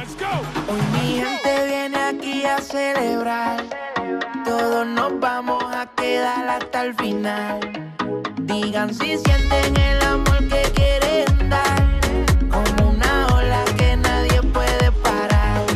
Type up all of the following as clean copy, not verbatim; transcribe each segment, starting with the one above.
Hoy mi gente viene aquí a celebrar. Todos nos vamos a quedar hasta el final. Digan si sienten el amor que quieren dar, como una ola que nadie puede parar.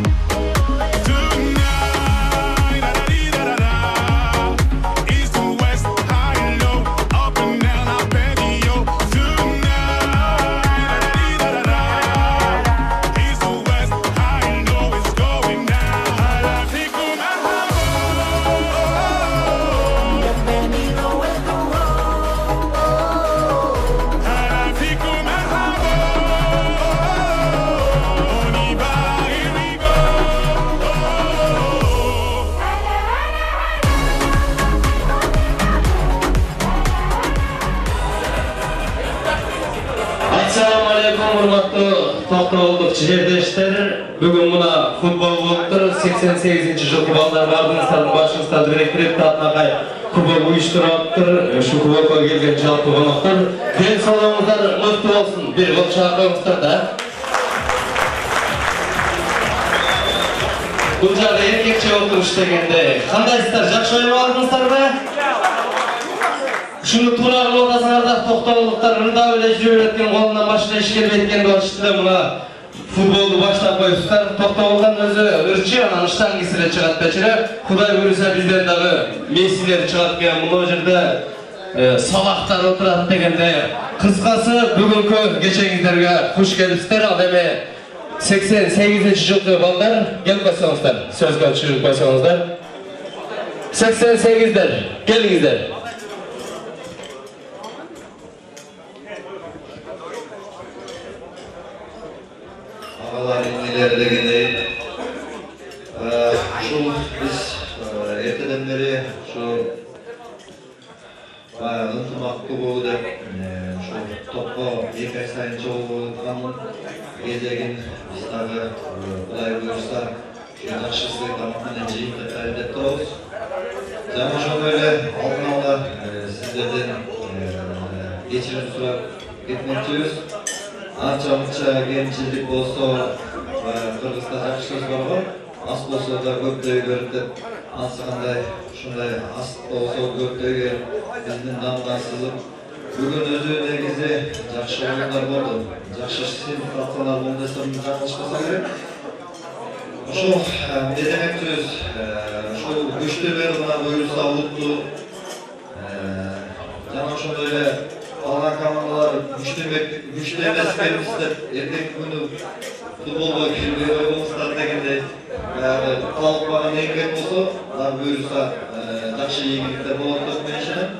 To'xtavoldық жерлештер, бүгін мұна футбол болыптыр. 88-ші жылғы балдар бардыңыздардың башыңыздан біріктіріп татнағай кубок ұйыштырыптыр. Шу кубокқа келген жалпы қонақтар. Денсаулығыңыздар мықты болсын. Bir қол шақырыңыздар да. Бұл жағы еркекше отырыш дегенде. Қандайсыздар, жақсы ойын алдыңыздар бе? Şunu turarlı odasınlarda Toxtavoldықтар ырда öyle жүріп өткен қолынан başına iş келіп еткенді oluştu da buna futboldu başlап koyupsuzlar. Toxtavoldan özü ürçü, anan ıştan kesile çıqat beçire. Kuday buyursa bizden dağı Messi'leri çıqatken bunu жерде salaqtar oturat degende. Kısqası bugünkü geçenizlerge hoş gelipsizler. Ademi 88-ci жылғы ballar gelip basıyorsunuzlar. Sözge çıqıp basıyorsunuzlar. 88'ler gelingizler. Ağalar inneleri degende şu biz erteden beri şu ынтымақты болуды şu topqa ekaç sayın çoğu bolğan gezegen biz dağı Kuday buyursa yaxşısı tamamını jeyip tayinlep turabız. Jana şu böyle aldın ala sizlerden geçirim surap ketmoqchuyuz. Ancha-muncha kemchilik bo'lsa va Qirg'izda yaxshi so'z bor ku, as bo'lsa da ko'pday ko'rib deb ansaqanday shunday as bo'lsa ko'pdagi bizning damdan sizib bugun o'zi negizi yaxshi o'yinlar bo'ldi. Yaxshi sensatsiyalar bo'ldi desam yanglishmasa kerak. Shu ne demoqchimiz? Shu güçlüler buna buyursa oldu. Jana shunday Kalan kanallar güçlü emeskenimizde erkek günü futbolda kirli oyunumuzlar degende kalıp bağın engel olsa daha buyursa жақсы еңбекler болады деп меншенем.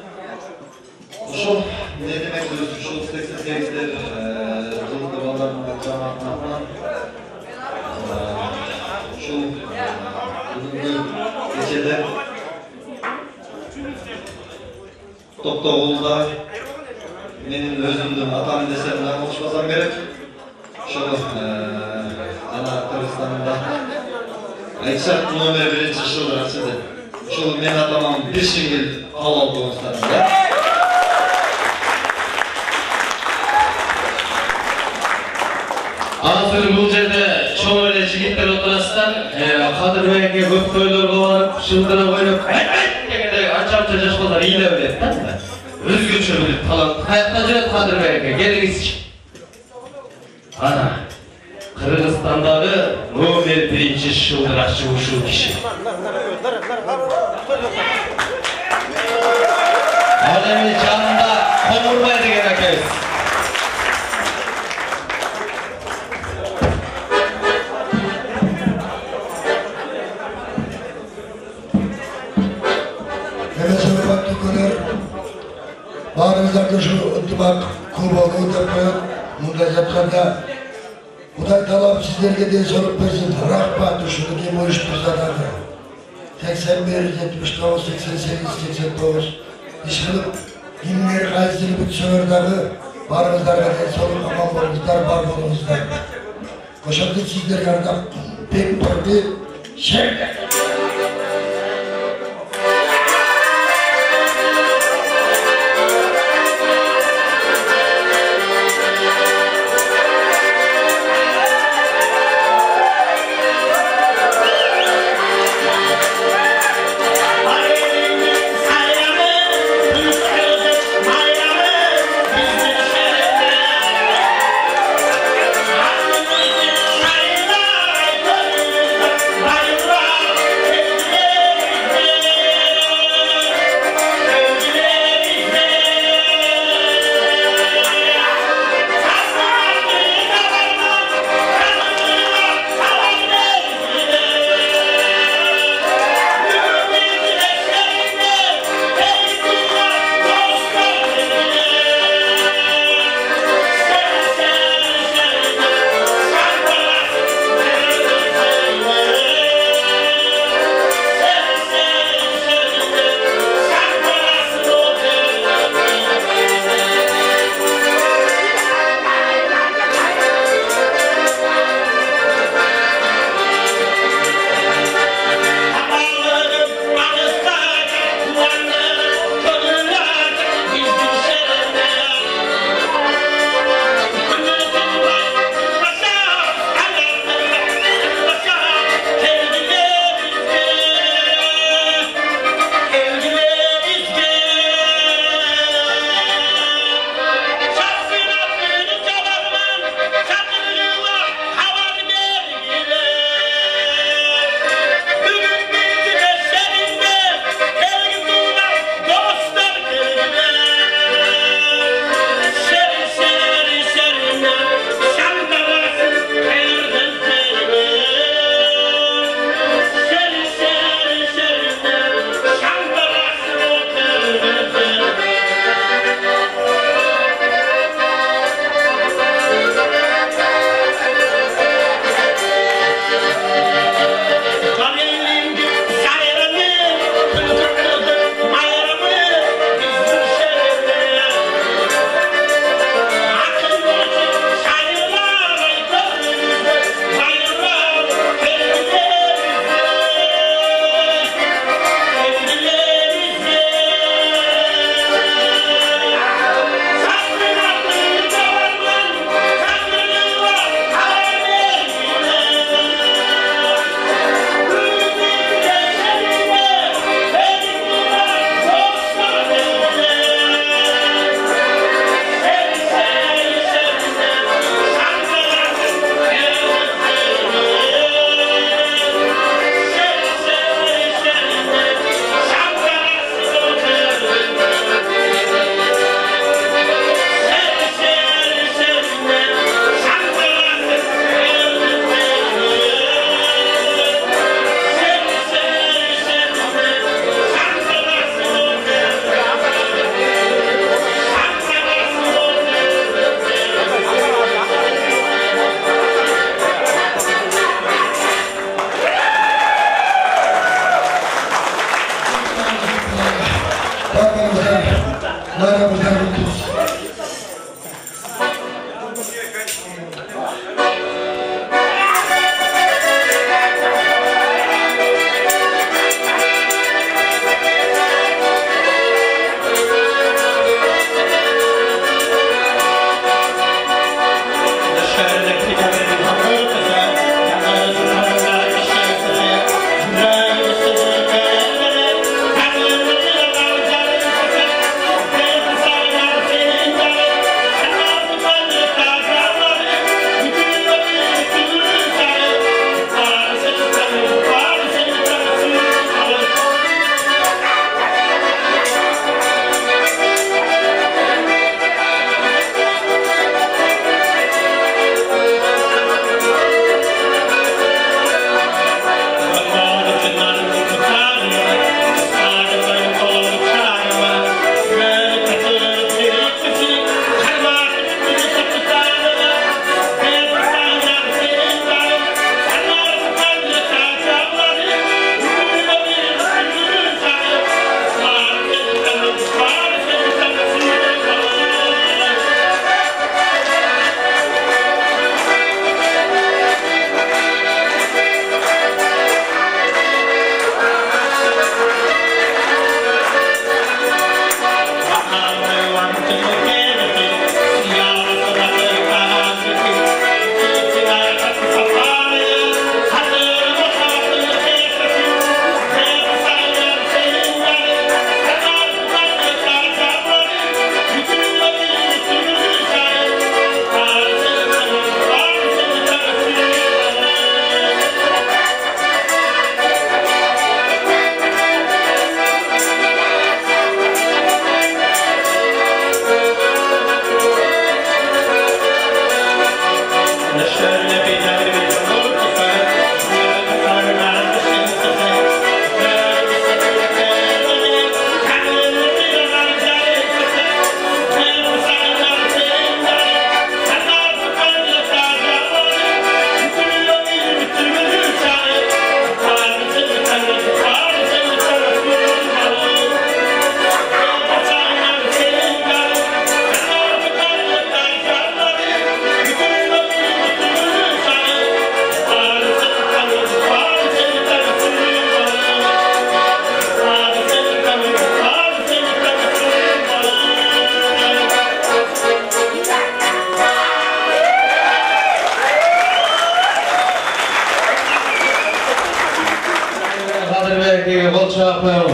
Ошол не демекпиз, ушул 88'дер жылды балдардын жамаатынан ушул бүгүнкү кечеде Токтогулда менин өзүмдүн атам десем наңылышпасам керек. Ошол ана Кыргызстанда айтышат номер 1-жылдыр ачыды. Ошол мен атамам бир шеңгел кабыл алгандар. Азыр бул жерде чоң эле жигиттер отурасыздар. Кадырбекке көп тойлорго барып, шылдырып ойноп, дегенде анча-мынча жаш балдар ыйлап билет да. Özgürçe bilip talent. Hayatta жүрөт Кадырбекке, келиңизчи. Ana, Kırgızistan'daki номер 1-жылдыракчы ушул киши. Ал эми жанында Комурбай деген акебиз. Bağrınızdaki şu ıntibak kurbanı ödep koyup, munda жатқанда Kuday talap sizlerge de sorup versin, rahmat uşunu kim uyuştursadardı. 81, 79, 88, 89, iş kılıp, kimler kaysını bir söğürdağı, bağrınızdarga de sorup aman bolunuzlar, bar bolunuzlar. Koşadı sizler yardım, pek torbi, şevle.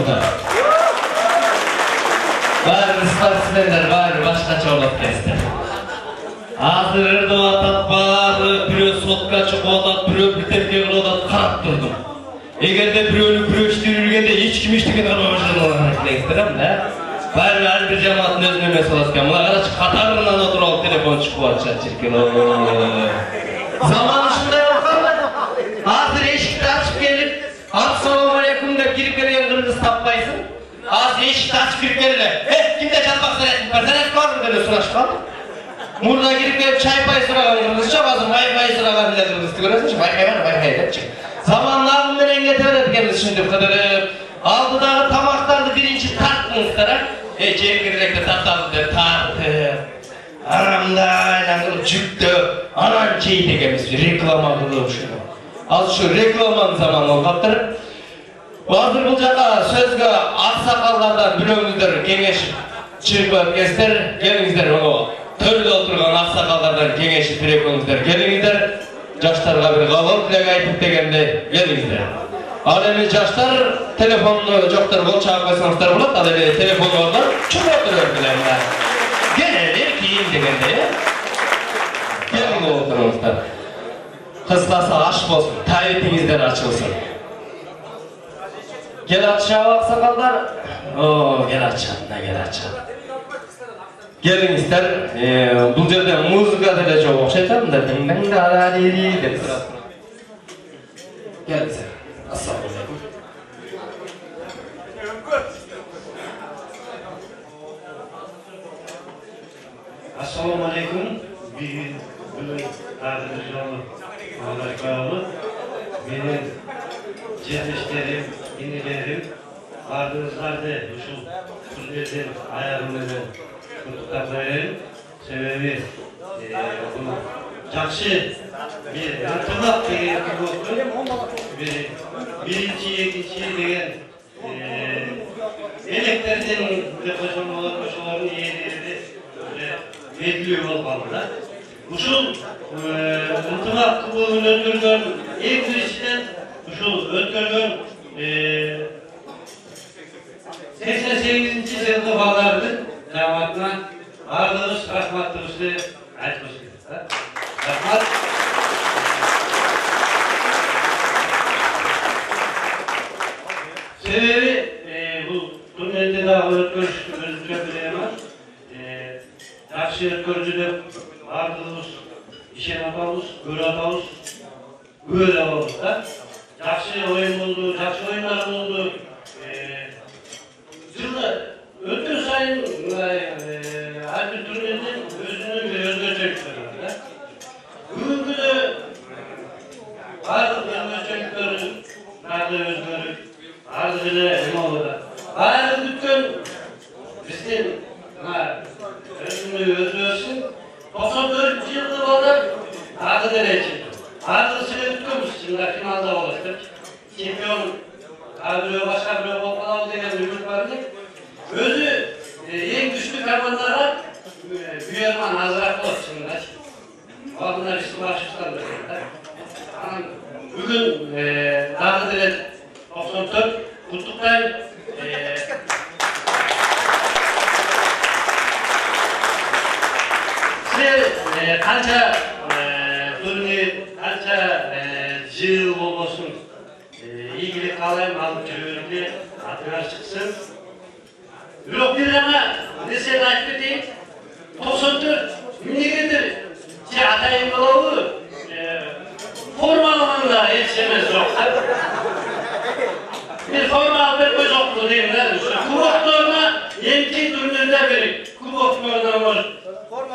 oldu. Bari sportsmenler bari başkaça olup kesti. Hazır Erdoğan tatbağır, biri sotka çıkıp odat, biri biterke odat karat durdum. Eğer de birinin bürüştürülgende hiç kim iştikin arabacılığını olarak değiştirem de bari her bir cemaatin özüne mesel asken. Buna kadar Katar'ından oturup telefon çıkıp atacak çirkin. Zaman şunda yapalım. Hazır eşikte açıp gelip Assalamu aleyküm de girip gelen kırmızı tapmayısın. Hazır eşikte açıp girip gelirler. Kimde çalmak sen et var mı dönüyorsun aşkım? Burada girip gelip çay payı sıra kırmızı çok azım. Wi-Fi sıra var bile kırmızı görüyorsun. Wi-Fi var Wi-Fi de çık. Zamanlar bunları engetemedik kendisi şimdi bu kadar. Aldığı tamaklardı birinci tarttınız kadar. Cevgirekte tarttı. Aramda aynen çıktı. Anan şeyi de gelmişti. Reklama buluyor şunu. Az şu reklamın zamanı kaptırıp. Bazı bulacaklar sözge aksakallardan bölümüzdür. Kengeşip çıkıp göster. Gelinizler o. Törde oturgan aksakallardan kengeşip reklomuzdur. Gelinizler. Yaşlarga bir gavul tilek aytıp degende gelinizler. Al endi yaşlar telefonu joktor bol çağırıp koysaňızlar bolat. Al endi telefonu ordan çubup oturuyorlar. Gelenler kiyin degende. Gelin oturuňuzlar. Kızlasa aş bolsun, taýetingizler açılsın. Gel açağa aksakallar. Gel açağa. Gelinizler, bu jerde muzika dele çok okşaytam da ding da alali dep turap. Gelinizler. Assalamu alaikum. Assalamu alaikum. Bugün Kardırıcıoğlu Amerikaoğlu. Benim cezişlerim, inilerim, Kardırıcılarda şu Türklerin ayarları tutuklarların sebebi bunu жақсы bir ırtılak деген oldu. Birinci, ikinci деген eleklerden de koşan olan koşuların iyileri belirliyor olmalılar. Uşul ırtılak kubulunu öldürgön ilk birisinden uşul öldürgön 88. sınıfı bağlardı cemaatine ardınız rahmatlısı aytmışsınız. Rahmat. Sebebi bu turnelde daha öldürülemez. Yaxşı ötkörcülük, ardınız işen atağımız, göre atağımız, öyle oldu da. Yaxşı oyun oldu, yaxşı oyunlar oldu. Жылда өткен сайын әрбір турнирден өзінің бір өзгешеліктері бар. Бүгінгі күні барлық өзгешеліктері тағы өзгеріп, ары жылы демалуда. Бәрі бүткөн бізден өзінің өзгерсін 94 жылғы балдар ағы дәрежесі. Ағы сіле бүткенбіз, жылда финалда боласыздар. Чемпион біреу başka біреу болып қалау деген үміт бар еді. Өзі ең күшті командаға бұйырман азырақ болады шынында. Алдына Республикашықтан да. Бүгін тағы дәрет 94 құттықтаймын. Сіздер қанша турнир, қанша жыл болсын İlgili kalayım alıp çevirdi, atına çıksın. Yok bir ama liseye açtı değil, 94 minnegedir. Atayın kılavuğu, formalımında yetişemez yoksa. Bir formal bir göz okulu değil mi? Kuboklarına yemki turnirler verik. Kuboklarına var.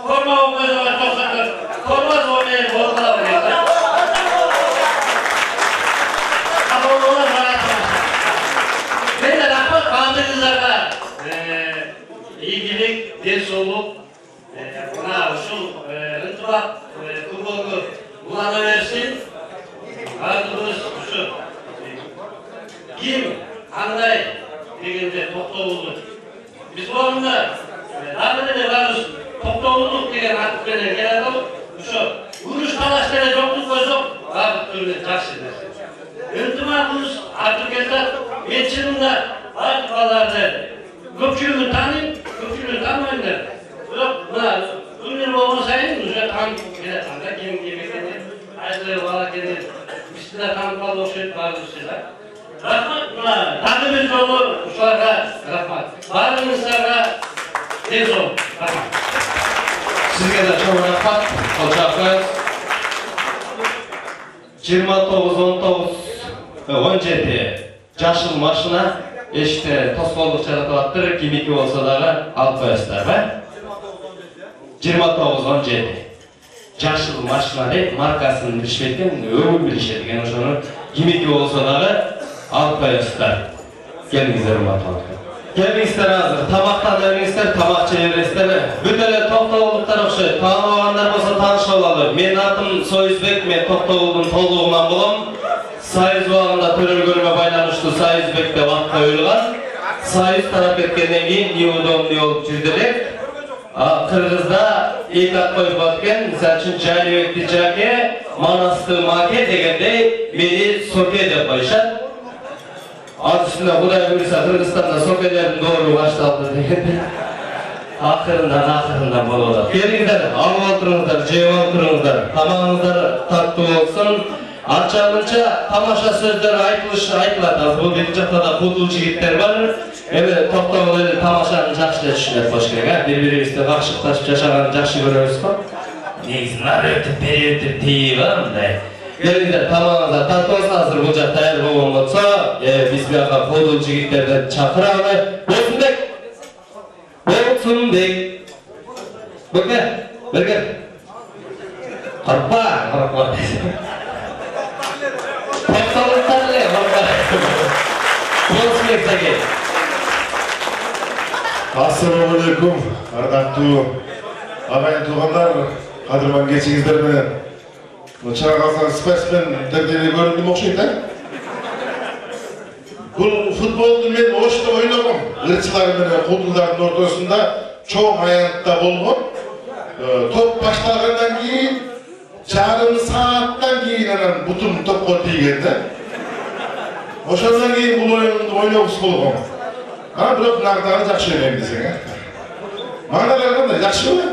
Formal göz var 94. Formal oynayın, formal oynayın. Ben de rahmet kandırızlara ilgilik ders olup buna usul ırtılak kuboğu bulana versin. Ardımız usul kim, handay degende Toktoğlu. Biz bu anda rahmetine varız Toktoğluluk degen atıklarına gelen adam usul. Vuruş talaşlara yokluk koysak abi türlü taş edersin. Üntimağımız artık yeter, geçiminde Başkaları köpçülüğünü tanıyıp, köpçülüğünü tanımayınlar. Yok, buna ünlü olmasaydı, güzel tanıp gelir. Anda kim yemekleri, ayetleri valla gelir. Üstüne tanıp kalı okşayıp vardı şeyler. Rahmat buna, tanımız yolu uşağa rahmat. Barınızlara tez ol, rahmat. Sizge de çok rahmat. Olacaklar. 29-19-17 Jaşıl maşına işte toskolluk çaratılattır, kimiki olsa dağı alp koyasılar var. 29-17 Jaşıl maşına deyip markasını bilişmekten öğün bilişedigen oşonu kimiki olsa dağı alp koyasılar. Gelingizler umarım. Gelingizler hazır, tamaktan öğrenizler, tamakçı evrenizler. Bütele Toktogulluktар okşaydı, tanımaganlar bolsa tanış olalı. Men atım Soyuzbek, men Toktogulluktun toluğundan bolam. Sayız bağında törölgönüme baylanıştı Sayızbek'te vakt koyulgan. Sayız taraf etkenden keyin ne olup jirdelek. Kırgızda ilk at koyup atken, misal üçün Jaylibekti jake, Manastı make degende meni soke dep koyuşat. Az üstüne Huday buyursa Kırgızistan'da sokelerin doğru başladı degende. Akırından bolup. Gelingizler, alып oturunguzlar, jep oturunguzlar, tamağınızlar tatlı olsun. Arça tamaşa sözler aytıladi. Bu bir жақта da pultul жигиттер бар. Эми токтогул эле тамашаны жакшы түшүнөт болуш керек. Бири-бирибизди кашыкташып жашаганды жакшы көрөбүз го. Негизи нары өтүп, бери өтүп тийип мындай. Келиңдер, тамагыңыздар тартып алсаңыз, азыр бул жак даяр болгон болсо, биз бияка пулtul жигиттерди чакыралы. Болсунбек. Бөкө, бергер. Карпа. Toktogulluktарле, Болсунбек саке. Ассалаумағалейкум, ардактуу агайын туугандар, кадырман кечиңиздер менен. Чыга калсаң спортсмен дегенде көрүндүм окшойт, Бул футболду мен Ошто ойногом. Ырчылар менен кудулдардын ортосунда чоң аянтта болгон. Топ башталгандан кийин жарым сааттан кийин анан бутум топко тийген да. Ошондон кийин бул оюнду ойногус болгон. Бирок нагдагы жакшы ойнойм десең, Маңдалар кандай, жакшыбы?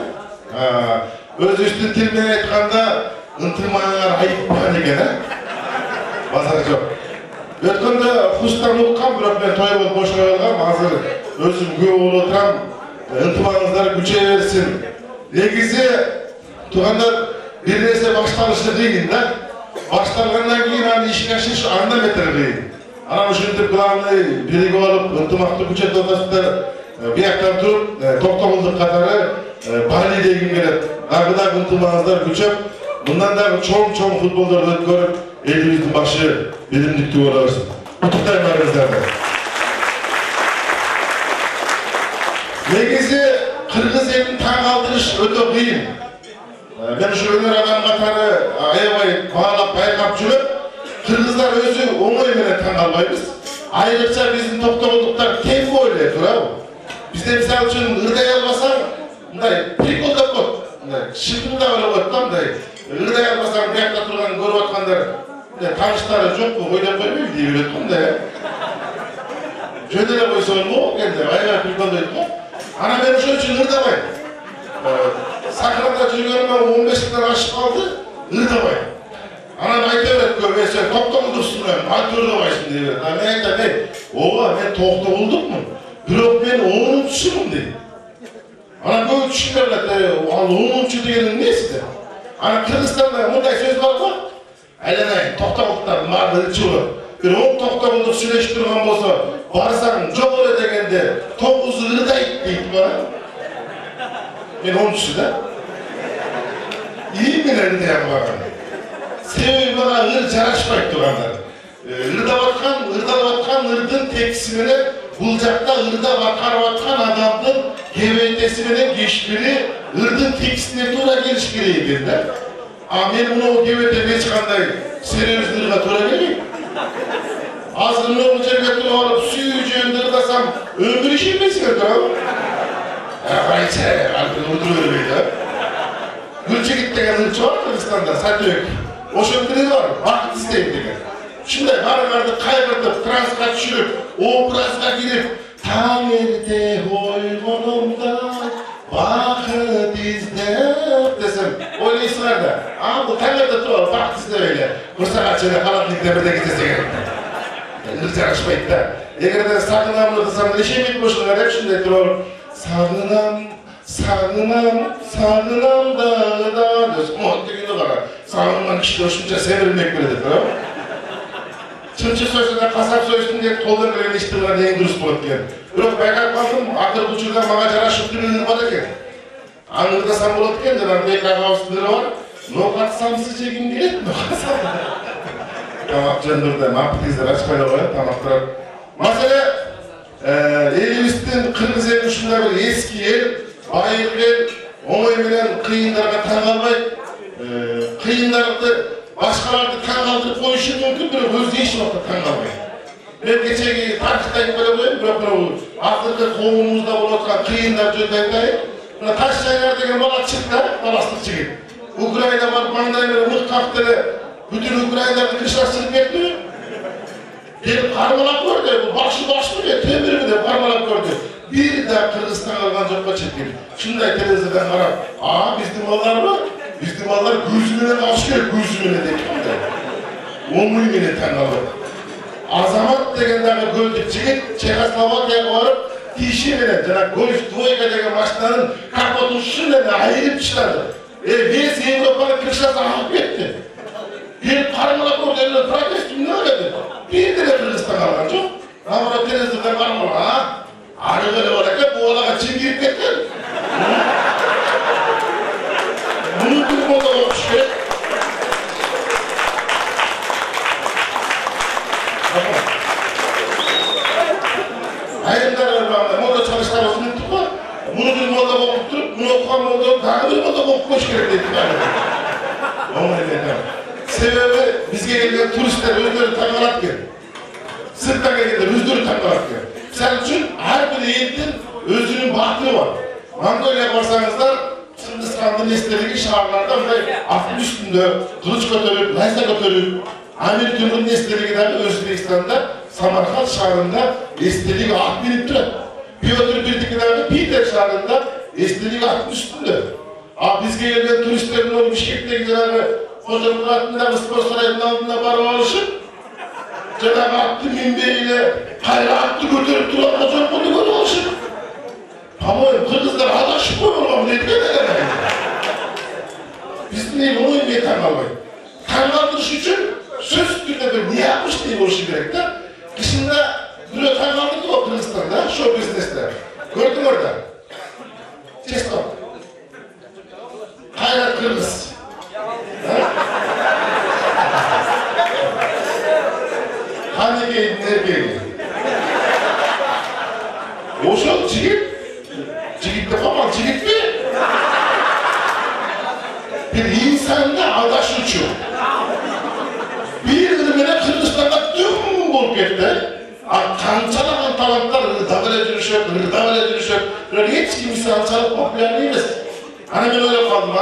Өзүбүздүн тил менен айтканда ынтымаңар айыппаган экен, Базар жок. Өткөндө Хустан уккам, бирок мен той болуп бошой калгам, азыр өзүм күбө болуп отурам. Ынтымаңыздар күчөй берсин. Негизи туугандар бир нерсе башталышы кыйын да. Башталгандан кийин аны ишке ашырыш андан бетер кыйын. Анан ушинтип главный биригип алып, ынтымакты күчөтүп атасыздар. Бияктан туруп, Токтогулдук катары Бали дегим келет. Дагы ынтымагыңыздар күчөп, мындан дагы чоң футболдорду өткөрүп, элибиздин башы биримдиктүү боло берсин. Куттуктайм баарыңыздарды. Негизи кыргыз элин таң калтырыш өтө кыйын. Мен ушу өнөр адам катары аябай баалап байкап жүрөм. Кыргыздар өзү оңой менен таң калбайбыз. Айрыкча биздин Токтогулдуктар кем ойлойт, туурабы? Бизде мисалы үчүн ырдай албасаң, мындай прикол деп коет. Шыгырда эле коет да, мындай. Ырдай албасаң, биякта турган көрүп аткандар, тааныштары жокпу, ойдоп койбойбу дей берет го, мындай. Жөн эле койсо болмок экен, аябай приколдойт го. Анан мен ошон үчүн ырдабайм. Сахарада жүргөнүмө 15 жылдан ашып калды, ырдабайм. Анан айта берет көбү, сен Токтогулдуксуң, айтып ырдабайсың дей берет. Мен айтам, ооба, мен Токтогулдукмун, бирок мен 10-чумун дейм. Анан көбү түшүнбөй калат, ал 10-чу дегенин эмнеси деп. Анан Кыргызстанда мындай сөз бар го, айланайын, Токтогулдуктардын баары ырчы болот. Бир 10 Токтогулдук сүйлөшүп турган болсо, барсаң жок эле дегенде 9 ырдайт дейт го. Мен 10-чу да. İyi менен ырдай албаган. Себеби мага ыр жарашпайт тургандар. Ырдалып аткан ырдын текси менен бул жакта ырдап аткарып аткан адамдын кебейтеси менен кешпери ырдын текстине туура келиш керек экен да. Мен муну кебетеп эч кандай серьезный ырга туура келбейт. Азыр мына жерге туруп алып сүйүүжөндү ырдасам өмүр ишенбейсиңер туурабы? Кайча, алтын удур бербейт да. Гүлчигит деген ырчы бар Кыргызстанда, Сатыбек. Ошонун бири бар, бакыт издейм деген. Ушундай barılardı kaybırtıp, transka düşürüp, obraza girip, tam erde oygunumda vakit izlep desem, oylaysınlar da, bu tangırda tural, vakit izlep öyle. Kursak açığına kalatlık demede gitese gerek. Irca açmayıp da. Eğer de sağınamını desem, neşe mit boşuna hep şimdi tural. Sağınam dağda diyorsun. Muhakkak yine var. Sağınam kişi hoşunca severilmek böyledir. Çınçı soysundan kasap soysun diye koldan böyle iştirler neyin dürüst bulup diyen. Yok baykak kaldım, akır buçurdan bana jaraşıp dününün var eken. Anırda san bulup diyen de ben baykak avustunları var. Nokat samsı çekin diye, nokat samsı. Tamak cendurda, mapitizler açmayla koyun, tamaklar. Mesele, elimizden Kırgız elin şunda bir eski el, bayır el, oğay bilen kıyınlarga tangalmay, kıyınlardı, başkalardı tangaldırıp koyuşu mümkün, bir özdeyiş nokta tangalmay. Ben geçegi tarihten böyle koyayım, bir akıllı kovumuzda bulutkan kıyınlar cöndengayım. Taş çaylar degen bala çıktı, balastık çıkıp. Ukrayna var, mandayları, mıh kaptırı, bütün Ukrayna'da kışlasını bekliyor. Gelip karmalak gördü, başlı diye, temiri de karmalak gördü. Bir daha Kırgızistan algan jokka çekti. Şunday televizyodan karab, bizde mallar var, bizde mallar gözümüne aşkır, gözümüne deyip kaldı. 10 milyon tangalı. Azamat degendagi göldük jigit, Çekoslovakiyaga varıp, tişiyle, golf dvoyka degen maçların kapotunu şunday ayırıp çıkardı. Biz Avrupa'nın kışlası alıp gitti. Bir karmalak gördü, protestim ne öyledi? Bir de Kırgızistan algan çok. Ama televizyodan karmalak, arı böyle olarak bu olarak çin girip getler. Bunu bir moda olmuş ki. Hayırlar var, moda çalışlarımızı unuttuk var. Bunu bir moda okup durup, bunu okuyan moda, daha bir moda okumuş gerek dedik yani. Onu dedim. Sebebi bizge gelen turistler özleri tangalat geldi. Sırttan geldiler, özleri tangalat geldi. Sen için her bir eğitim özünün bahtı var. Mongolya'ya varsanızlar, Sırbistan'da nesteligi şahırlardan ve atın üstünde kılıç götürüp, neyse götürüp, Amir Tümrün nesteligi'den Özbekistan'da Samarkand şahrında nesteligi at binip duruyor. Piotr Birdiki'den Peter şahrında nesteligi atın üstünde. Bizge gelgen turistlerin o Bişkek'te gidenler Hocamın altında spor sarayının altında barı alışıp Cenab-ı Hakk'ı minbeyle hayra attı götürüp duran hocam bunu götürüp alışıp Pamuğun Kırgızlar adaşıp koyulmam dedi de biz neyi bunu inmeye tangalmayın. Tangaldırış için söz üstünde bir niye yapmış diye oluşu gerek de kışında duruyor tangaldırdı o Kırgızistan'da, show business'te. Gördün orada. Çestom. Hayrat Kırgız. Hani geldi, nereye geldi? O şok cigit. Cigit de kapan, cigit mi? Bir insanda adaş uçuyor. Bir ırmine Kırgızistan'da tüm bol gitti. Kançalanan talantlar rıdavele dönüşüp, hiç kimse ançalık popüler değiliz. Hani ben öyle kaldım,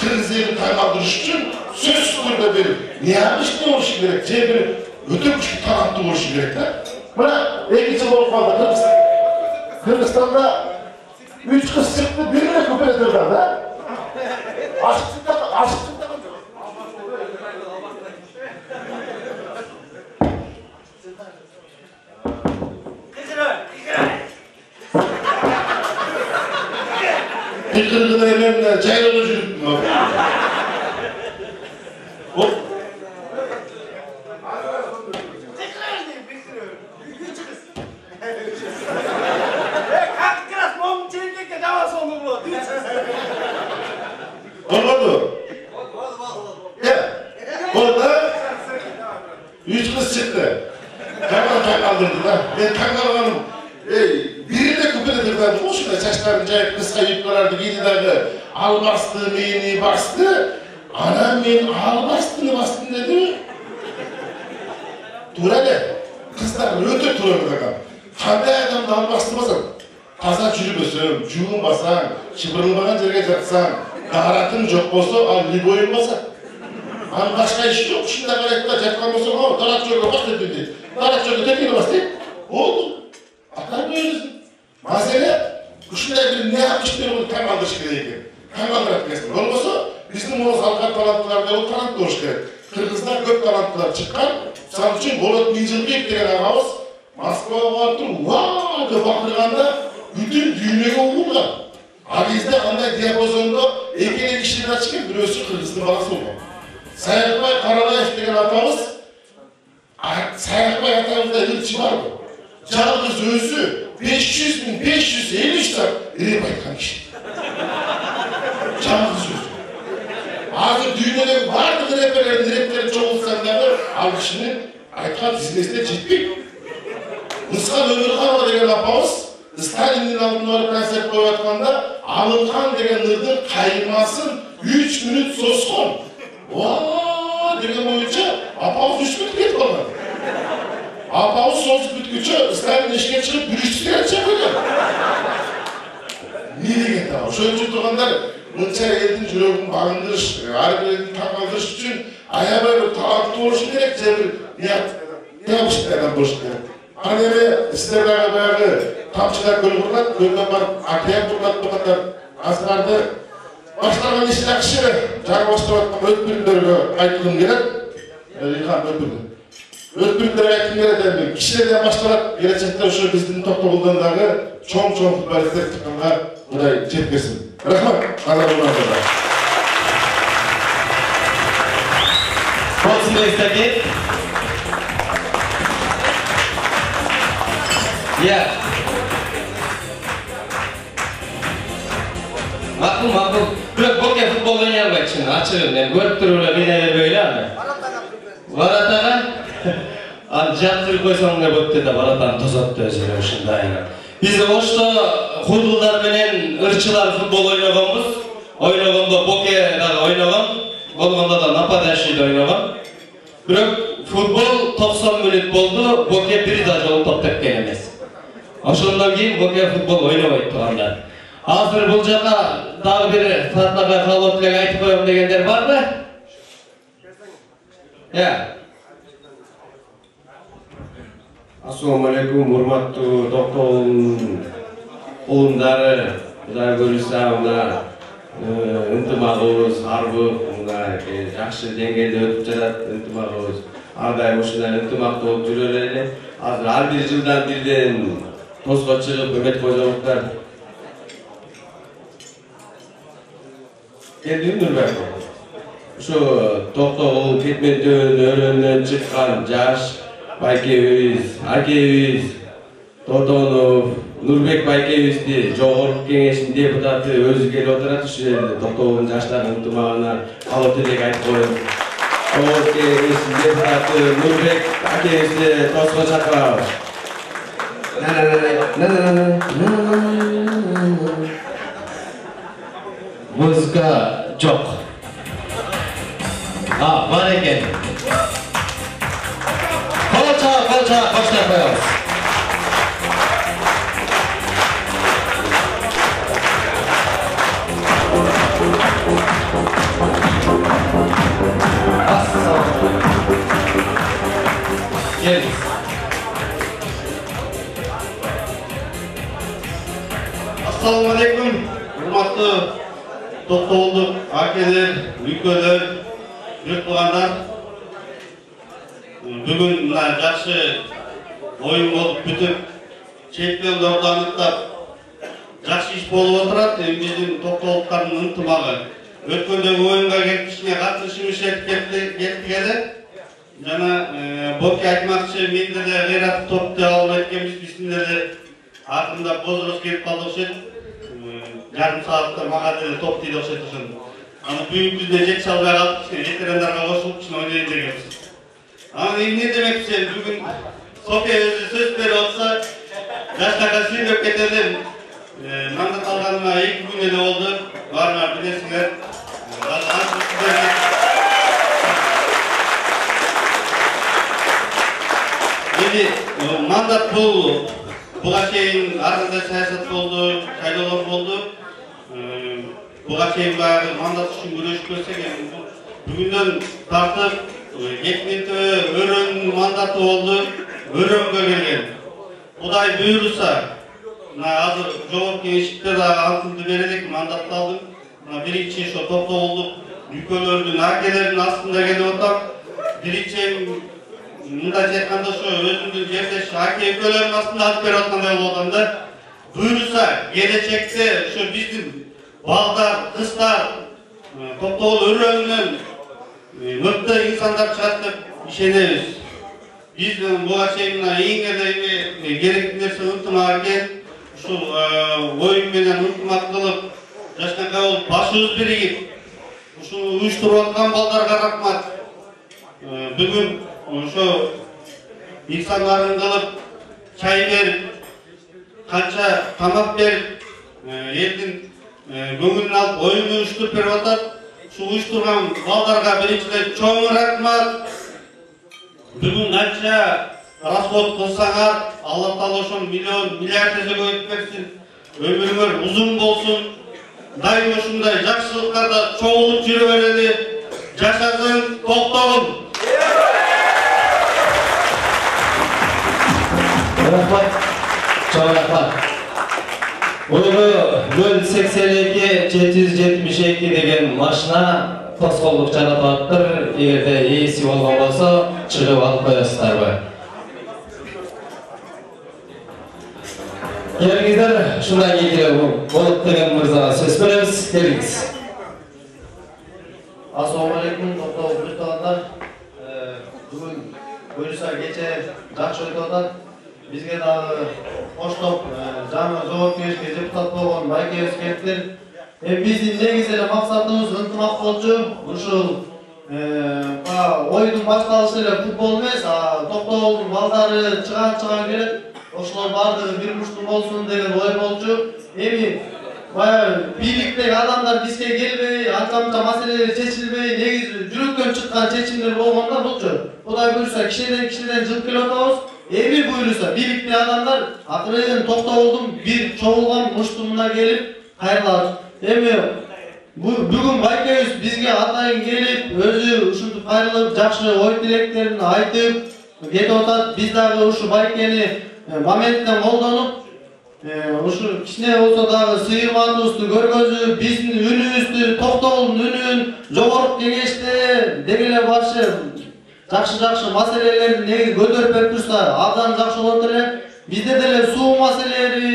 Kırgız elini taymaldırış için söz burada bir niye yapmış ne oluşu gerek, bir öte küçük talantlı oluşu gerek de. Buna ilginç olup kaldı Kırgızistan'da 3 kız çıktı, birine küpe edirler de. Aşklıkta bir kırgıda evlendiler, çayla uçurup mu? Hop! Olmadı. Ya, orada 3 kız çıktı. Hemen kaldırdı da. Ben kangalmanım. Biri de küpededirler. Boşuna saçlarını cayıp kısa yıklarardı. Gidilerdi. Al bastı, meyini bastı. Anam men al bastını bastın dedi. Dur hele. Kızlar öte turardı da. Kanday adamda al bastırmasan. Taza çürümösün, cuğun basan, çıbırılmagan жерге жатsan, daharatın жоқ болса, al liboyun basa. Başka iş yok, şunda garip da jatkan bolsa, darak çölge bas dedi. Darak çölge tekini bas dedi. Oldu. Atar böylesin. Mesele, kuşunday bir ne yapmıştır onu tam aldırış gerek. Tam aldırak kesin. Olmasa, bizim o halka talantlılarda o talant doğuş gerek. Kırgız'dan köp talantlılar çıkan, san için Bolot Minjilbek degen ağabız, Moskva'ya varıp turup, vaaaa dep bakırganda, bütün dünyaya uğurlar. Agizde anday diapazonda ekene kişiler çıkıp birisi Kırgız'ın balası oldu. Sayakbay Karalayev degen atamız, Sayakbay atamızda ilçi vardı. Жалғыз өзі 500.550 штаб реп айтқан кişi. Жалғыз өзі. Азыр дүйнедегі барлық рептерін çoğulsanдағы ал кişinin айтқан тізмесіне жетпейді. Нысқан Өмірханова деген апамыз Сталиннің алдына барып концерт қойып жатқанда Алынхан деген нырдың қайырмасын 3 минут сосқан. Ваа деген бойынша апамыз 3 минут кетіп қалған. Apağız sonsuz bütküçü, Stalin eşine çıkıp bürüştüler çakılıyor. Ne degen tamam? Şöyle tutuğanlar, mınça elin jürögün bağındırış, harbilerin takaldırış için ayabay bir talantlı oluşun gerek, ne yapışlardan boşun gerek. Anneme isterlerine bayağı tamçılar gölü kurlat, gölden barıp akıya kurlat bu kadar azlardı. Başlarına işin akışı, jarı başlavattan ötbürünlerine aytılım gerek. İlhan ötbürünler. Ötbürünlere aytılım gerek dedim. Kişilerden başlarak gelecekte şu bizim topluluğunдағы çoğum futbolistler çıkanlar burayı жеткізсін. Rahmat, Allah bulunanlara. Olsun estafet. Ya. Makul. Bırak boke futbol oynayamayız şimdi. Açığım ben. Görüp dururlar beni böyle abi. Varatağa. Жапсырып койсоң да болот да баратан тозотту өзүнө ушундайына. Биз ошто хурдулдар менен ырчылар футбол ойногондо боке дагы ойногон, болгондо да нападающий ойногон. Бирок футбол 90 мүнөт болду, боке бир да жолу топ тепкен эмес. Ошондон кийин боке футбол ойнобойт тургандар. Азыр бул жака дагы бир Фатнага калып эле айтып коем дегендер барбы? Я. Assalamu alaikum, урматтуу токтогулдун уулундары, Кудай көрүрсө мына ынтымагыбыз арбы мына жакшы деңгээлде өтүп жатат, ынтымагыбыз ар дайым ушундай ынтымактуу болуп жүрө эле. Азыр ар бир жылдан бирден тоско чыгып Мөмет Кожоевдер келдиби Нурбек? Ошо токтогул кетментөбүнүн өрөөнүнөн чыккан жаш Акебиз, Тотонов, Нурбек Байкебизди жогорку кеңештин депутаты өзү келип отурат, ушу жерде токтогулдун жаштардын ынтымагына калып элек айтып коем. Жогорку кеңештин депутаты Нурбек Акебизди тоско чакырабыз. Музыка жок. Бар экен. Kolça, başla koyalım. Gelin. Assalamu alaikum. Hurmatlı Toktogulдук akeler, ülkeler, yurtluğanlar. Бүгүн мына жакшы оюн болуп бүтүп, чемпионду ордоноктоп жакшы иш болуп отурат. Биздин токтогулдуктардын ынтымагы өткөндөгү оюнга келип кичине катышымыз кетти эле. Жана Боке айтмакчы, менде деле кыйратып топ деп алып эткенбиз, биздин деле артында бозорос келип калды окшойт. Жарым саатта мага деле топ тийди окшойт ошондо. Аны бүгүнкү күндө жетише албай калдык, ветерандарга кошулуп кичине ойнойн дегенбиз. Ne demek istedim? Bugün Sofya özü söz veri olsa yaşlara sürüp getirdim. Mandat alganıma 2 gün öyle oldu. Var bilirsinler. Şimdi mandat bu. Buğa şeyin ardında siyaset oldu, sayılar oldu. Buğa şeyin mandat için görüşüp görsek bugünden tartıp Gekmenti örün кандидаты болду, өрөңгө келген. Кудай буйруса, азыр жогорку кеңеште да антымды берелик, мандатты алдым. Биринчи ошо токтолдук өлкөлөрдүн акелеринин астында келип атам. Биринчи мындай айтканда ошо өзүмдүн жердеш аке өлкөлөрдүн астында алып берип аткандай болуп атам да. Буйруса келечекте ошо биздин балдар, кыздар токтогул өрөңүнөн мыкты инсандар чыгат деп ишенебиз. Биз буга чейин эң эле керектүү нерсе ынтымак экен. Ушул оюн менен ынтымак кылып, жашканка болуп башыбыз биригип, ушуну уюштуруп аткан балдарга рахмат. Бүгүн ошо инсандарын кылып, чай берип, канча тамак берип, элдин көңүлүн алып, оюн уюштуруп берип атат. Ушул уюштурган балдарга биринчиден чоң рахмат. Бүгүн канча расход кылсаңар, Алла Таала ошону миллион, миллиард эсе көбөйтүп берсин. Өмүрүңөр узун болсун. Дайым ушундай жакшылыктарда чогулуп жүрө берели. Жашасын Токтогул. Рахмат. Чоң рахмат. Бул 082-772 деген машина тоскоолдук жаратып атыптыр. Эгерде ээси болгон болсо, чыгып алып коесуздарбы? Келиңиздер, шундан кийин болуп деген мырзага сөз беребиз. Келиңиз. Ассалому алейкум, токтогул тугандар. Бүгүн буюрса кече жакшы өтүп атат. Бизге дагы коштоп жаңы жогорку кеңешке депутат болгон байкебиз келиптир. Биздин негизи эле максатыбыз ынтымак болчу. Ушул ойдун башталышы эле футбол эмес, токтогулдун балдары чыган келет. Ошолор бардыгы бир муштум болсун деген ой болчу. Эми баягы бийликтеги адамдар бизге келбей, анча маселелер чечилбей, негизи жүрөктөн чыккан чечимдер болгондо булчу. Кудай буйруса кишиден жылып келип атабыз. Эми буйруса бийликтеги адамдар акырын Токтогулдун бир чогулган муштумуна келип кайрылат. Эми бүгүн байкебиз бизге атайын келип, өзү ушинтип кайрылып, жакшы ой тилектерин айтып кетип атат. Биз дагы ушу байкени моменттен колдонуп, ушу кичине болсо дагы сыйырматыбызды көргөзүп, биздин үнүбүздү, Токтогулдун үнүн жогорку кеңеште деги эле башы жакшы маселелерди негизи көтөрүп берип турса, абдан жакшы болот эле. Бизде деле суу маселелери,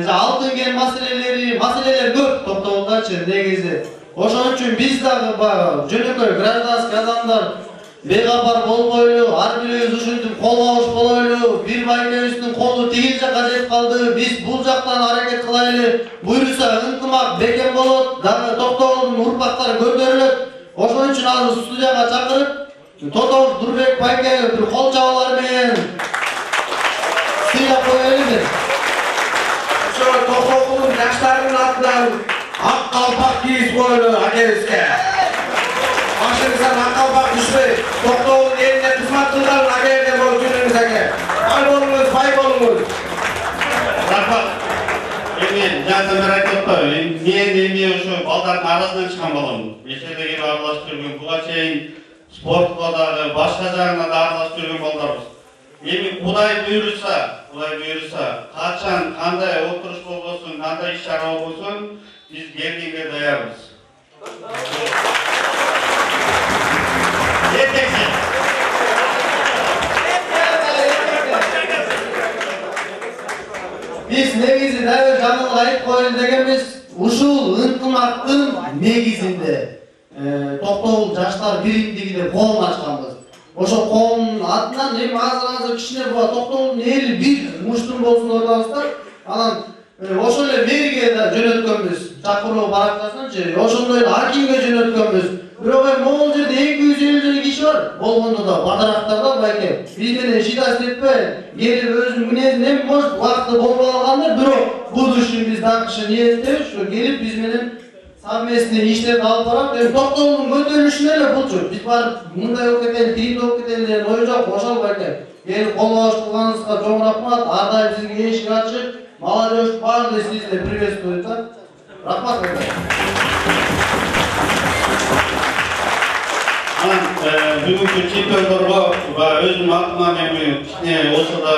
алтын кен маселелер көп Токтогулдачы негизи. Ошон үчүн биз дагы жөнөкөй гражданский адамдар бейгапар болбойлу, ар бирибиз ушинтип кол-кабыш болойлу, бир байкебиздин колу тигил жакка жетип калды, биз бул жактан аракет кылайлы. Буйруса ынтымак бекем болот, дагы Токтогулдун урпактары көтөрүлөт. Ошон үчүн азыр студияга чакырып, Тодор Дурбек байкеге бир кол чабуулар менен сыйлап коелуби? Ошо Токтогулдун жаштарынын атынан ак калпак кийип коелу акебизге. Başınızdan akılbak düşmeyin. Toktogul'un eline kısmat kıldan akayede bol gününüz ake. Al olunuz, pay olunuz. Rahmat. Emin, jansa merak etme. Men şu baldarın arasından çıkan balamın. Beşerde gibi aralashtirген, buga чейин sportla dagı, başka jagına da aralashtirген baldarбыз. Emin, Kuday buyursa, kaçan, kanday oturuş bolsun, kanday iş şara bolsun, biz gelgenge dayarбыз. Biz negizi dayı жаңылык айтып коелу дегенбиz, ушул ынтымактын негизинде Токтогул жаштар биримдиги деп коом ачканбыз. Ошо коомдун атынан эми азыр кичине Токтогулдун эли бир муштум болсун ойдобузда, анан ошол эле мэрге да жөнөткөнбүз. Чакыруу баракчасынчы, ошондой акимге жөнөткөнбүз. Бирок могул жерде 250 киши бар. Болгондо да бадарактарда байке. Биз менен шидас этпей, келип өзүнүн мүнөзүн эми может убакыты болбой калгандыр, бирок будущий биз дагы ниеттебиз, ушу келип биз менен совместный иштерди алып барат. Эми Токтогулдун көтөрүлүшүнө эле булчу. Биз барып мындай болуп кетели, тигиндей болуп кетели деген ой жок. Ошол байке. Келип кол-кабыш кылганыңызга чоң рахмат. Ар дайым сизге эшик ачык. Молодежь баардыгы сизди приветствует. Рахмат. Бүгінгі чемпиондарға өзім атымнан кішкене осы да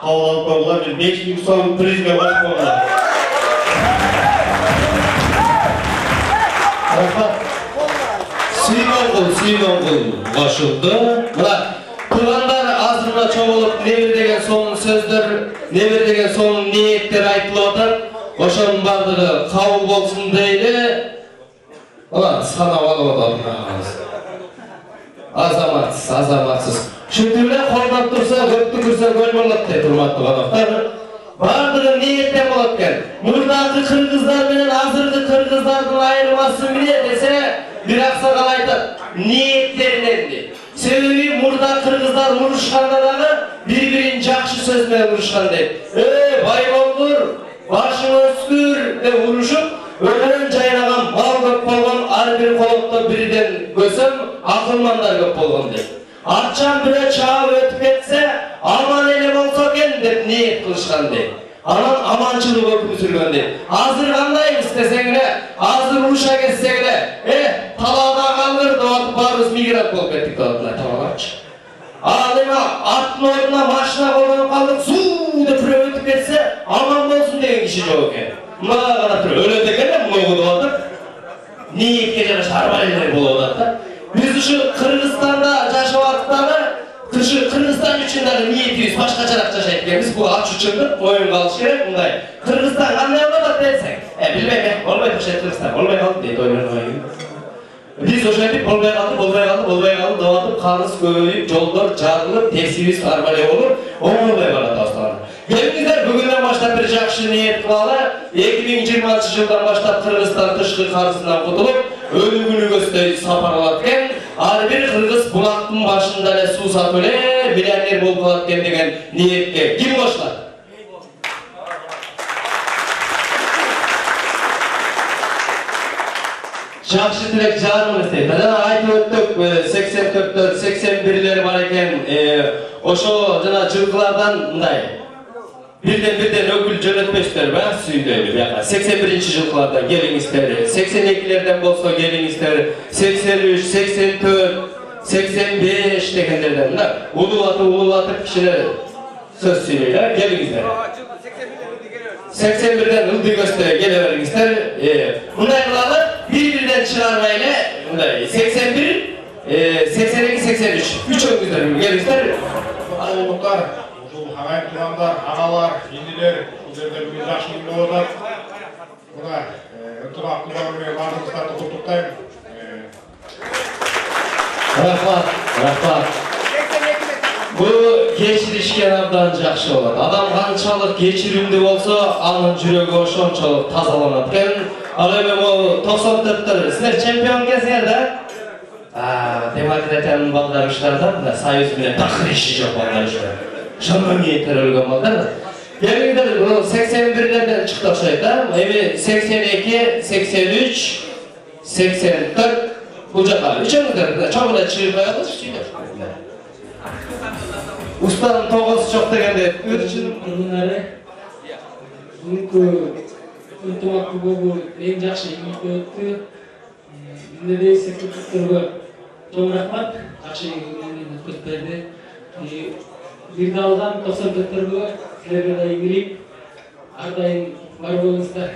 қабыл алып қоюға 5.000 сом призге қосып қойған. Сүймонғұл қосылды. Мына тұрғандар азырына чоғылып небір деген соның сөздер, небір деген соның ниеттер айтылып отыр. Ошоның бардығы қабыл болсын дейді. Санап алып отырмыз. Азаматсыз. Шүндүле қолдап тұрса, көпті күрсе көл болады дейді, құрметті қонақтар. Бардығы ниеттен болады екен. Мұрдағы қырғыздар менен азырғы қырғыздардың айырмасы міне десе, бір ақсақал айтады, ниеттерінен дейді. Себебі мұрда қырғыздар ұрышқанда дағы бір-бірін жақшы сөзмен ұрышқан дейді. Бай болғыр, башың өскір деп ұрышып, Ölün жайнаған мал көп болған, әрбір қолықта бірден көсім, ақылмандар көп болған деп. Атчан бірі чағып өтіп кетсе, аман елі болса кен деп ниет қылышқан деп. Анан аманшылық өкім сүрген деп. Азыр қандаймыз десеңіле, азыр ұша кетсеңіле, талада қалғыр деп барыз мигрант болып кеттік далатына табалапшы. Алыма аттың орнына машина қолданып қалдық, су деп біреу өтіп кетсе, аман болсын деген кіші жоқ екен. Мағана тұр, өлеті келем, мұғыды отыр. Ниетке жара шарбайлар болып отыр. Біз үшін Қырғызстанда жашап аттағы, Қырғызстан үшін дағы ниетіміз башқачарақ жашайды екенбіз. Бұл ат үшіндік, ойын қалыш керек, мұндай. Қырғызстан қандай болады десең? Білмейме, болмай тұқшай Қырғызстан, болмай қалды дейді ойын ойын. Biz o'shandek bo'lmay qoldi, davotib qamiz ko'yib, yo'llar jarылып, teksimiz arbale bo'lib, o'ng'ilmay qoladi ostona. Kelingizlar, bugundan boshlab bir yaxshi niyat qilali, 2020-yildan boshlab Qirg'iziston tashqi qarzidan qutulib, o'lguniga safarlatgan, har bir qirg'iz buloqning boshida suv sotib, millioner bo'lib qolayotgan degan niyatga kim qo'shiladi? Жақшы тілек жарымыз дейді. Жаңа айтып өттік, 84-тер, 81-лер бар екен. Ошо жаңа жылғылардан мындай бірден өкіл жөнөтпештер ба сүйіндейлі. 81-ші жылғылардан келіңіздер, 82-лерден болса келіңіздер, 83, 84, 85 дегендерден. Улуатып кішілі сөз сөйлейлі, келіңіздер. 81-ден ұлды көсті келе беріңіздер. Мұндай қылалы, bir-birden çıkarmayla 81, 82, 83. Üç öngüzler gelirler. Oğluklar, ağayın tuğanlar, ağalar, yendiler, üzerinde bugün жақсы günde oldular. Buna ıntımaqlı bağırmaya varımızdan tutuktayım. Rahmat. Bu geçirişken abdan жақсы болады. Адам қаншалық geçirimді болса, анын жүрегі ошончолук тазаланат екен. Ал эми бул 94-тер силер чемпион кезиңер да? Демократиянын балдары ушуларда, союз менен такыр иши жок балдар ушулар. Ошондон кийин төрөлгөн балдар. Келиңдер, бул 81-лерден чыкты окшойт да. Эми 82, 83, 84 бул жака. Үчөөңүздөр чоң эле чыгып коебуз, сүйлөп. Устанын тогоз жок дегенде өрчүнүн кыргынары. Бүгүнкү ынтымактуу болуу эң жакшы ийгиликке өттү. Бизде де секретарьга чоң рахмат. Жакшы өткөрүп берди. Бир далдан 94-төргө силерге да ийгилик. Ар дайым бар болуңуздар.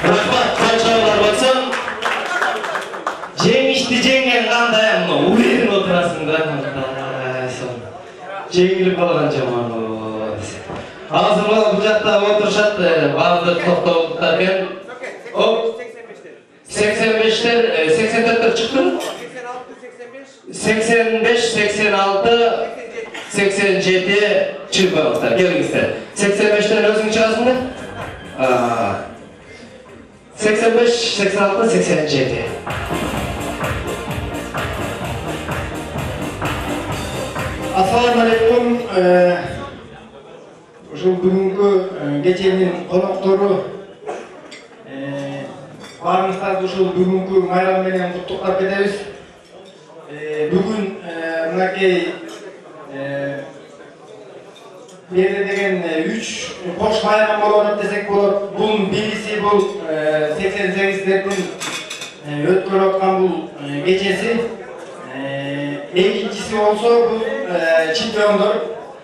Rahmat, kançalar batsam, жеңишти жеңген кандай мына уверен отурасың да. Жеңилип калган жаман. Азыр бул жакта отурушат баардык токтогуттар экен. 85'ler, 84'ler çıktı. 85, 86, 87 çıkmalıklar. Gelingizler. 85'ten özün çıkasın mı? 85, 86, 87. Assalamu alaikum. Ушул бүгүнкү кеченин коноктору баарыңыздарды ушул бүгүнкү майрам менен куттуктап кетебиз. Бүгүн мынакей берде деген 3 кош майрам болуп атат десек болот. Бул биринчиси бул 88'лердин өткөрүп аткан бул кечеси. Экинчиси болсо бул чемпиондор.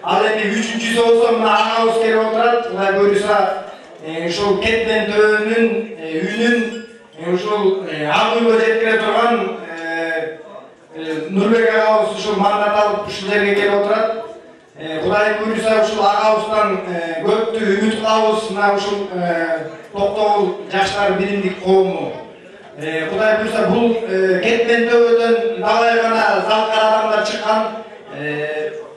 Ал эми үчүнчүсү болсо мына агабыз келип отурат. Кудай буйруса ушул кетмен төөнүн үнүн ушул ак үйгө жеткире турган Нурбек агабыз ушул мандат алып ушул жерге келип отурат. Кудай буйруса ушул агабыздан көптү үмүт кылабыз. Мына ушул Токтогул жаштар биримдик коому. Кудай буйруса бул кетмен төбөдөн далай гана залкар адамдар чыккан,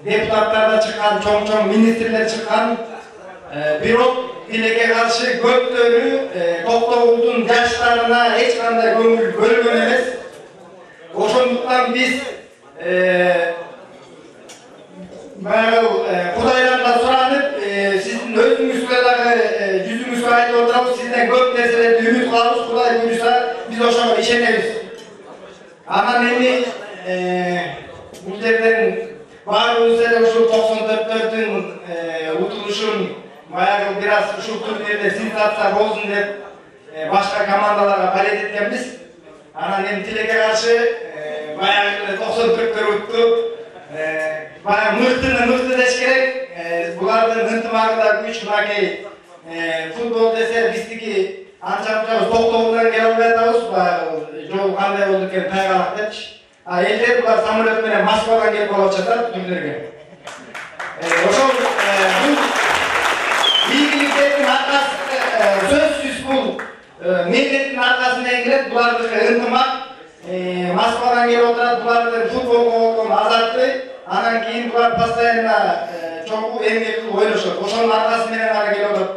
депутаттар да чыккан, чоң министрлер чыккан. Бирок тилекке каршы көптөрү Токтогулдун жаштарына эч кандай көңүл бөлгөн эмес. Ошондуктан биз Кудайдан да суранып, сиздин өзүңүзгө дагы жүзүңүзгө айтып отурабыз, сизден көп нерселерди үмүт кылабыз. Кудай буйруса биз ошого ишенебиз. Анан эми бул жерден баарыбыз эле ушул 94'түн утулушун баягы бир аз ушул турнирде сенсация болсун деп башка командаларга балет эткенбиз. Анан эми тилекке каршы баягы 94'төр утту. Баягы мыкты деш керек. Булардын ынтымагы да күч. Мынакей футбол десе биздики анча-мунча Токтогулдан келе албай атабыз. Баягы жол кандай болду экен тайгалак депчи. Элдер булар самолет менен Москвадан келип алып жатат турнирге. Ошол бул ийгиликтердин аркасы сөзсүз бул милдеттин аркасында келет. Булардыкы ынтымак Москвадан келип отурат. Булардын футболго болгон азаттык. Анан кийин булар постоянно чогуу эмгек кылып ойношот. Ошонун аркасы менен аны келип отурат.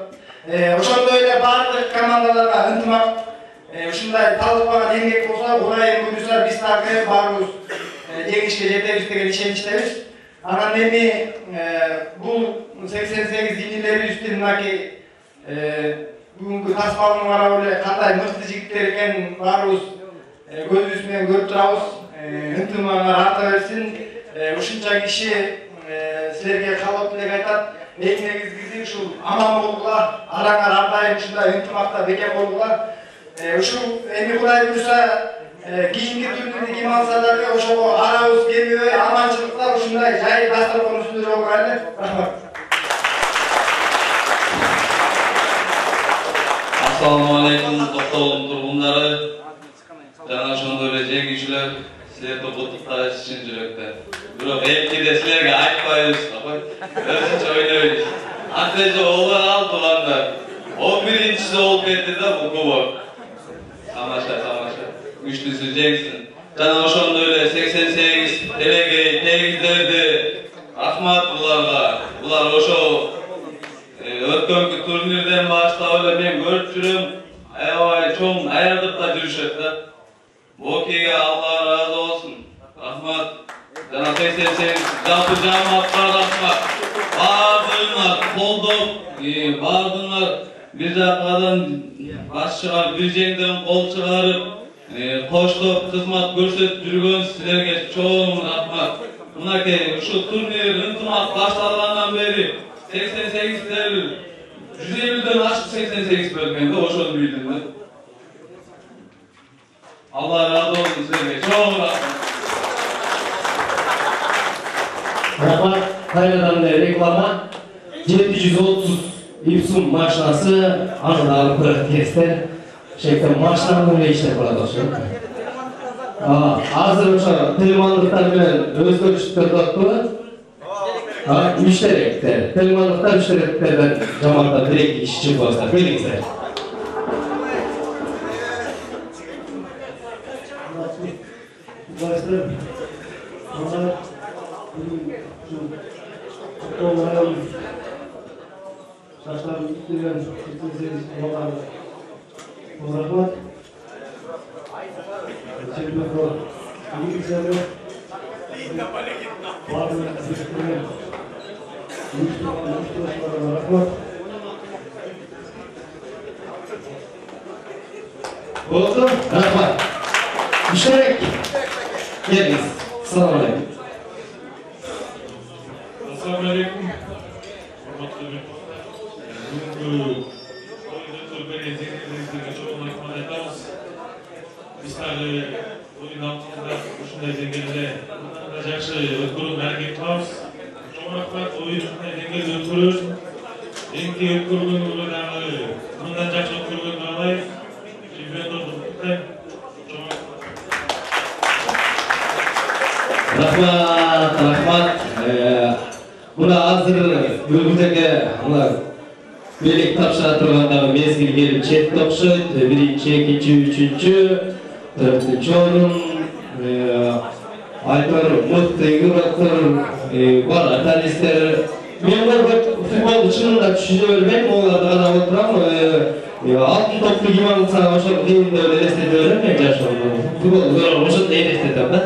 Ошондой эле баардык командаларга ынтымак ушундай талыкпаган эмгек болсо, Кудай буйруса биз дагы баарыбыз жеңишке жетебиз деген ишеничтебиз. Анан эми бул 88-жилдерибиздин мынакей бүгүнкү тасмалын карап эле кандай мыкты жигиттер экенин баарыбыз көзүбүз менен көрүп турабыз. Ынтымагыңар арта берсин. Ушунча киши силерге калып элек айтат. Эң негизгиси ушул аман болгула, араңар ар дайым ушундай ынтымакта бекем болгула. Ушул эми Кудай буйруса кийинки турнирди ким алса дагы ошого арабыз келбей аманчылыкта ушундай жай дасторкон үстүндө жолугайлы. Рахмат. Assalamu alaikum Toktogul тургундары. Жана ошондой эле жеңүүчүлөр, силерди куттукташ чын жүрөктөн. Бирок эмкиде силерге айтпайбыз да кой. Өзүнчө ойнойбуз. Антеже олар алдыландар. 11-чиси болуп кетти да бул кубок. Тамаша. Күчтүүсү жеңсин. Жана ошондой эле 88 элегей тегиздерди рахмат буларга. Булар ошо өткөнкү турнирден баштап эле мен көрүп жүрөм. Аябай чоң аярдыкта жүрүшөт да. Бокиге Алла разы болсун. Рахмат. Жана 88 жалпы жамаатка рахмат. Баардыгыңар колдоп, баардыгыңар бир жакадан баш чыгарып, бир жеңден кол чыгарып, Koştup hizmet görsetip жүргөн sizlerge çoğun rahmat. Mınaki şu turnir ынтымак başlangandan beri 88 del 150'den aşık 88 bölgende oşonu bildim. Allah razı olsun sizlerge çoğun rahmat. Rahmat, kaynadan reklama 730 İpsum maşinası anıda alıp koyup kestir. Şeyden maşinanın ne işler болады oşu. Hazır oşu telemanlıklar bilen özgörüşlükler dağıttılar. Müşterekler, telemanlıklar müştereklerden cemaattan direkt işçi baslar. Belirginizler. Saçlarım üstünden rahmat. Çevrede iyi güzel rahmat. Oldu. Rahmat. Müşterek. Geliniz. Selamun aleyküm. Assalamu alaikum. Bugünkü bizlerde oyun altında ушундай деңгээлде жакшы өткөрүүгө аракет кылабыз. Чоң рахмат oyun ушундай деңгээлде өткөрүү үчүн. Эңки өткөргөнгө дагы мындан жакшы өткөргөнгө каалайбыз. Чемпиондорду куттуктайм. Rahmat. Buna hazır bölümdeki birlik tapşıra turgandağı mezgil gelip çet topşut, birinci, ikinci, üçüncü, dördüncü oyun, Aytar, Mutlu, Yurattır, var atalistler. Ben bu futbol dışında düşünce ölmeyim, onlarda kadar oturam. Altın toplu gibi anlatsan, hoşum değil de öyle destede öğrenmeyin yaşamda. Futbol, hoşum değil destede ben.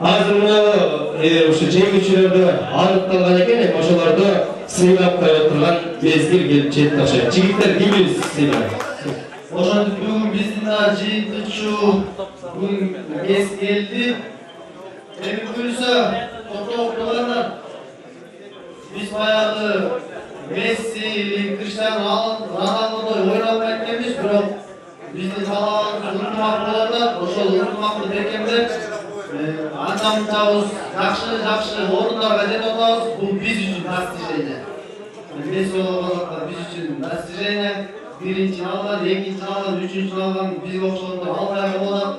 Hazır bunu şu çeyküçülerde anıttalgan eken, oşalarda sıylap koyotturgan mezgil gelip çet taşıyın. Çigitler gibi sıylap. Oşandık bugün bizden daha jeyintiçu bugün kes geldi. Emin buyursa, topluluklarına biz bayağı Messi, Cristiano Ronaldo'da oynamaykenmiz, biroq bizden talabımız ынтымак боларlar, oşol ынтымакты bekemler. Antamızcağız, жақшы орындарга жетіп атабыз. Бұл biz үшін достижение. Messi olarak biz үшін достижение. Birinci algan, ikinci algan, üçüncü algan, biz okşalında Altay'a olan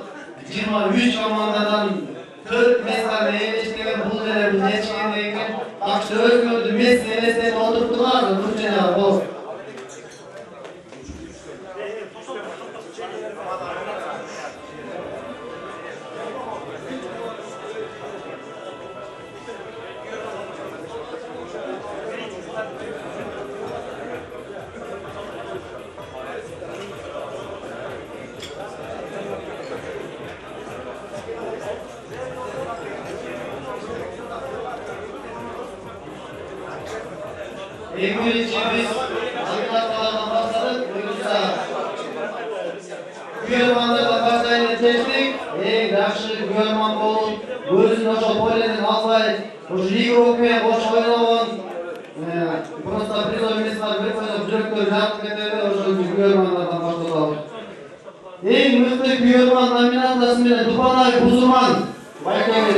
23 komandadan 4 Messi'ne eleştiren bu dere bu neçkendeyken akşam özgürdü Messi elesine oturttular mı? Bu cenab bu. En birinci biz Ankara'dan başladık. Buyursa Güyermanlardan başlayın etmiştik. En yaxşı Güyerman bolup özünün oşo poylenin albay oşo Европa'ya boş oynawan просто призов эмесler bir koyda жүрөктөр жатып кетеби oşo Güyermanlardan başladık. En mıқты Güyerman номинациясы менен Тупанай Бузурман байкебиз.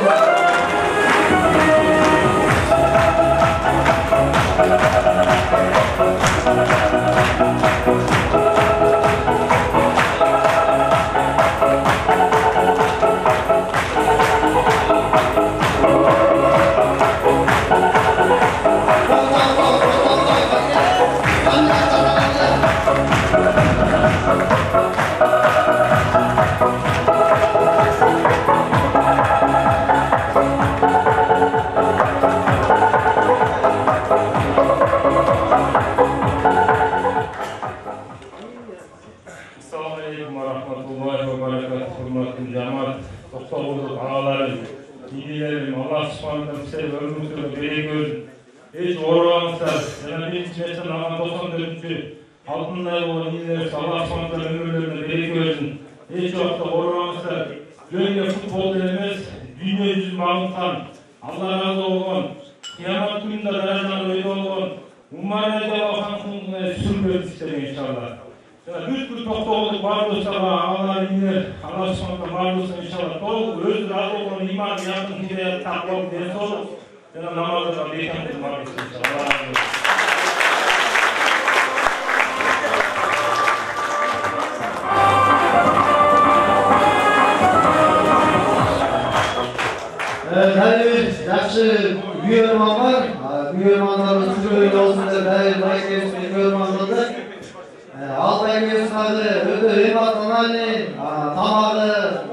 hiç vaqtda ko'rmamışlar. Böyle futbol emas, dünya yüzü bağımtan, Allah razı olsun. Kıyamet gününde dayanlar öyle olsun. Umarım da vakanın sürmez isterim inşallah. Büyük topluluk var olsa Allah iner, Allah sonunda var olsa inşallah. Doğru, öz razı olsun, iman, yakın, hidayet, takva, diye sorup, namazda beklemek var inşallah. Allah razı olsun. Dayı yaxşı büyürman var. Büyürmanların sürüyle olsun da dayı layıklarımızı büyürmanladı. Altay Göğüs'nardı, ödü Rimatlanani, tamağı,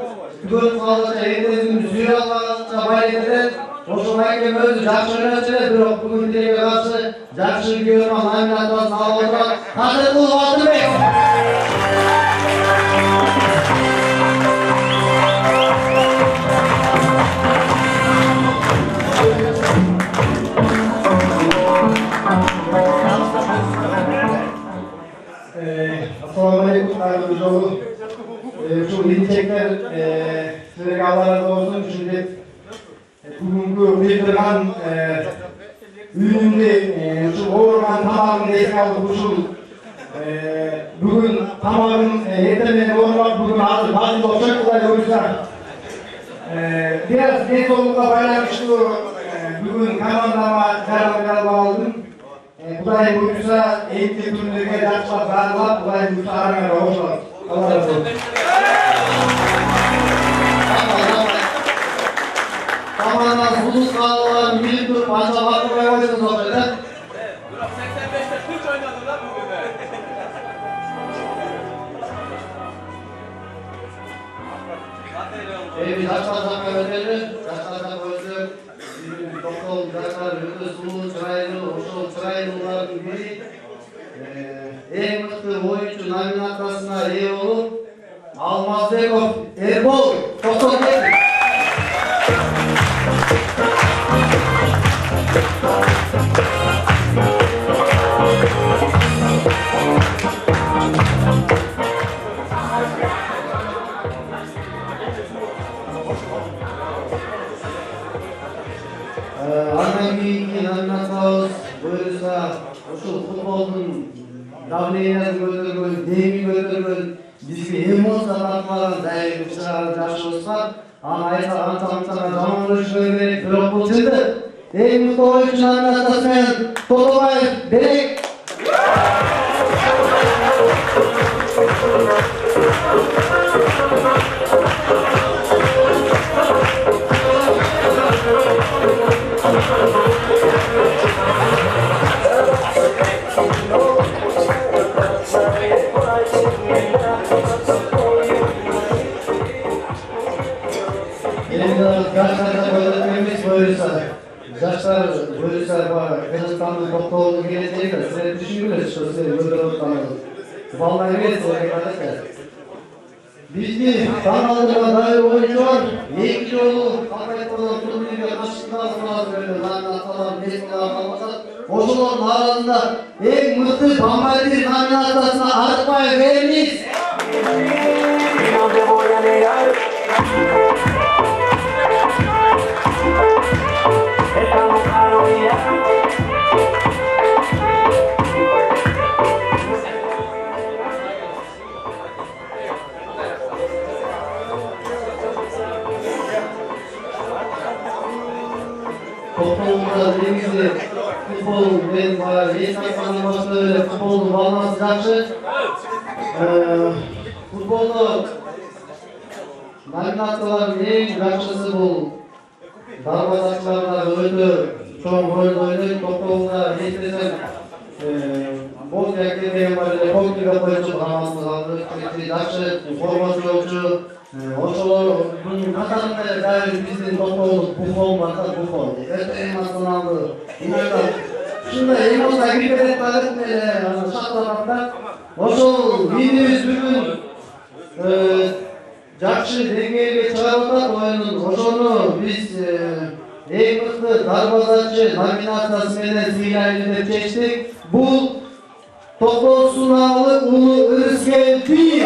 tükörün kaldıkça eğitimizin suyu Allah'ınca bayretede. Oşun hakem özü жақсы öğretçiler, bir bugün tege karşı жақсы büyürman laminatlasını alıp oturan Hazretli Batırбек. Assalamualaikum warahmatullahi wabarakatuh. Şu linçekler sizlere Allah razı olsun. Şimdi bugünkü bildirgan ünümde şu orman tamamını esik aldık. Bugün tamamın yeterli orman bugün hazır. Bazı çok güzel oyuncular. Biraz net olukla baylanmıştı. Bugün komandama kararlı aldım. Kudai buyursa eğitim türlüğüne yaşlar bağlılar, Kudai buyursa aramaya oluşlar. Allah razı olsun. Tamamen hudut kanallarını bilip durup ancak bakmaya başladınız o şeyden. 85'te Türk oynadılar bugün be. Biz yaşlardan öğrenelim, yaşlardan öğrenelim. Doktor, yaşlar, öte sulu, çıraylı, oşul, çıraylıların biri. En mutlu oyuncu nominasyasına iyi olup Almazbekov Erbol, doktor geldi. Andan keyingi nominatsiyamiz buyursa o'sha futbolning davleniyasini ko'targan, deyimini ko'targan, bizga emotsiya tarqatmagan zaifliklar yaxshi bo'lsa, ana aysa ancha zamonlash kerak. Biroq bu childi. Eng mutlu o'yinchi nominatsiyasiga To'labayev Berek. Yaşlar buyursa Kazakistan'ın doktorluğu geleceği de size düşünürüz şu size yıldırımlarını. Vallahi evet arkadaşlar. Bizde kanalına dair oyuncu var. İlk yolu Kafayet'ten turnuva karşısında böyle lanatalar, mesleğler kalmasa koşuların arasında en mutlu Kafayet'in nominasyasına artmayı veriniz. Toplumda denizli futbol ben var, esnafların başında futbolun bağlantısı yaxşı. Futbolda nominatsiyaların en yaxşısı bu. Darvazachlarda öte çoğun rol oynayıp toplumda yetişen bol yakın var, komplika koyucu bağlantısı aldı. Yaxşı forması yokçu. Oşolar bunun katarında dair bizim toplumumuz bufon varsa bufon. Internasyonaldı. Şunda emosa giderek bağırıp şartlarında oşol videoyuz bugün жақсы деңгейге шығарылған ойынның ошону biz эң мыкты дарбазачы номинациясы менен сыйлайлы деп чечтик. Бул Токтосунаалы Улуу Өрүскел би.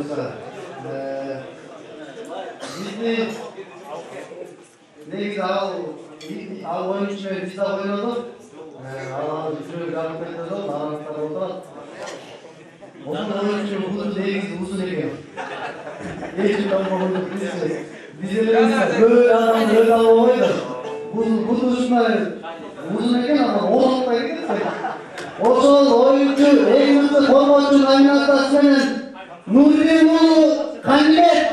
буюрса. Бизди негизи ал оюнчу менен биз да ойнодук. Ал жүрөк жарып кетти, арамызда отурат. Ошол оюнчу бузу негизи узун экен. Эч болмогондо биз эле көп адам өз албайбыз. Бузу ушундай узун экен, анан озотпай кетет. Ошол оюнчу эң үздүк формочу номинациясы менен Нурдин уулу Канибек.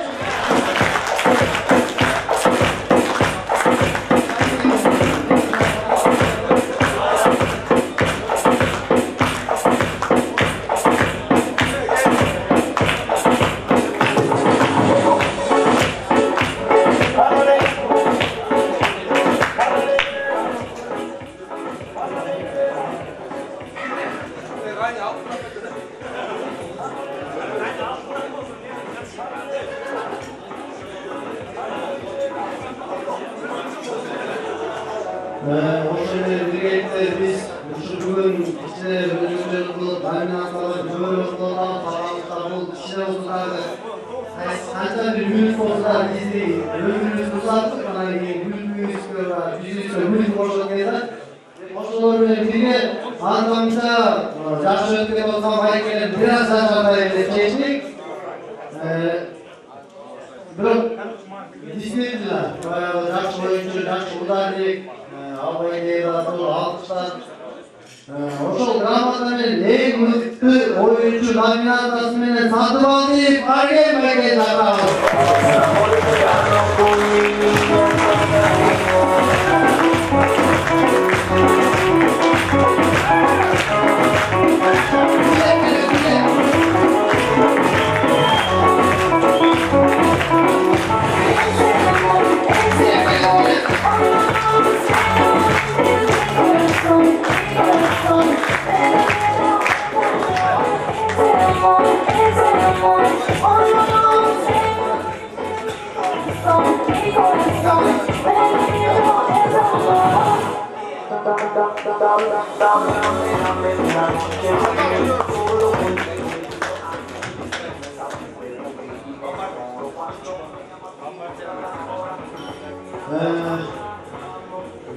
Ошол грамота менен эң үздүк оюнчу номинациясы менен Сатыбалдиев Арген байке чакырабыз.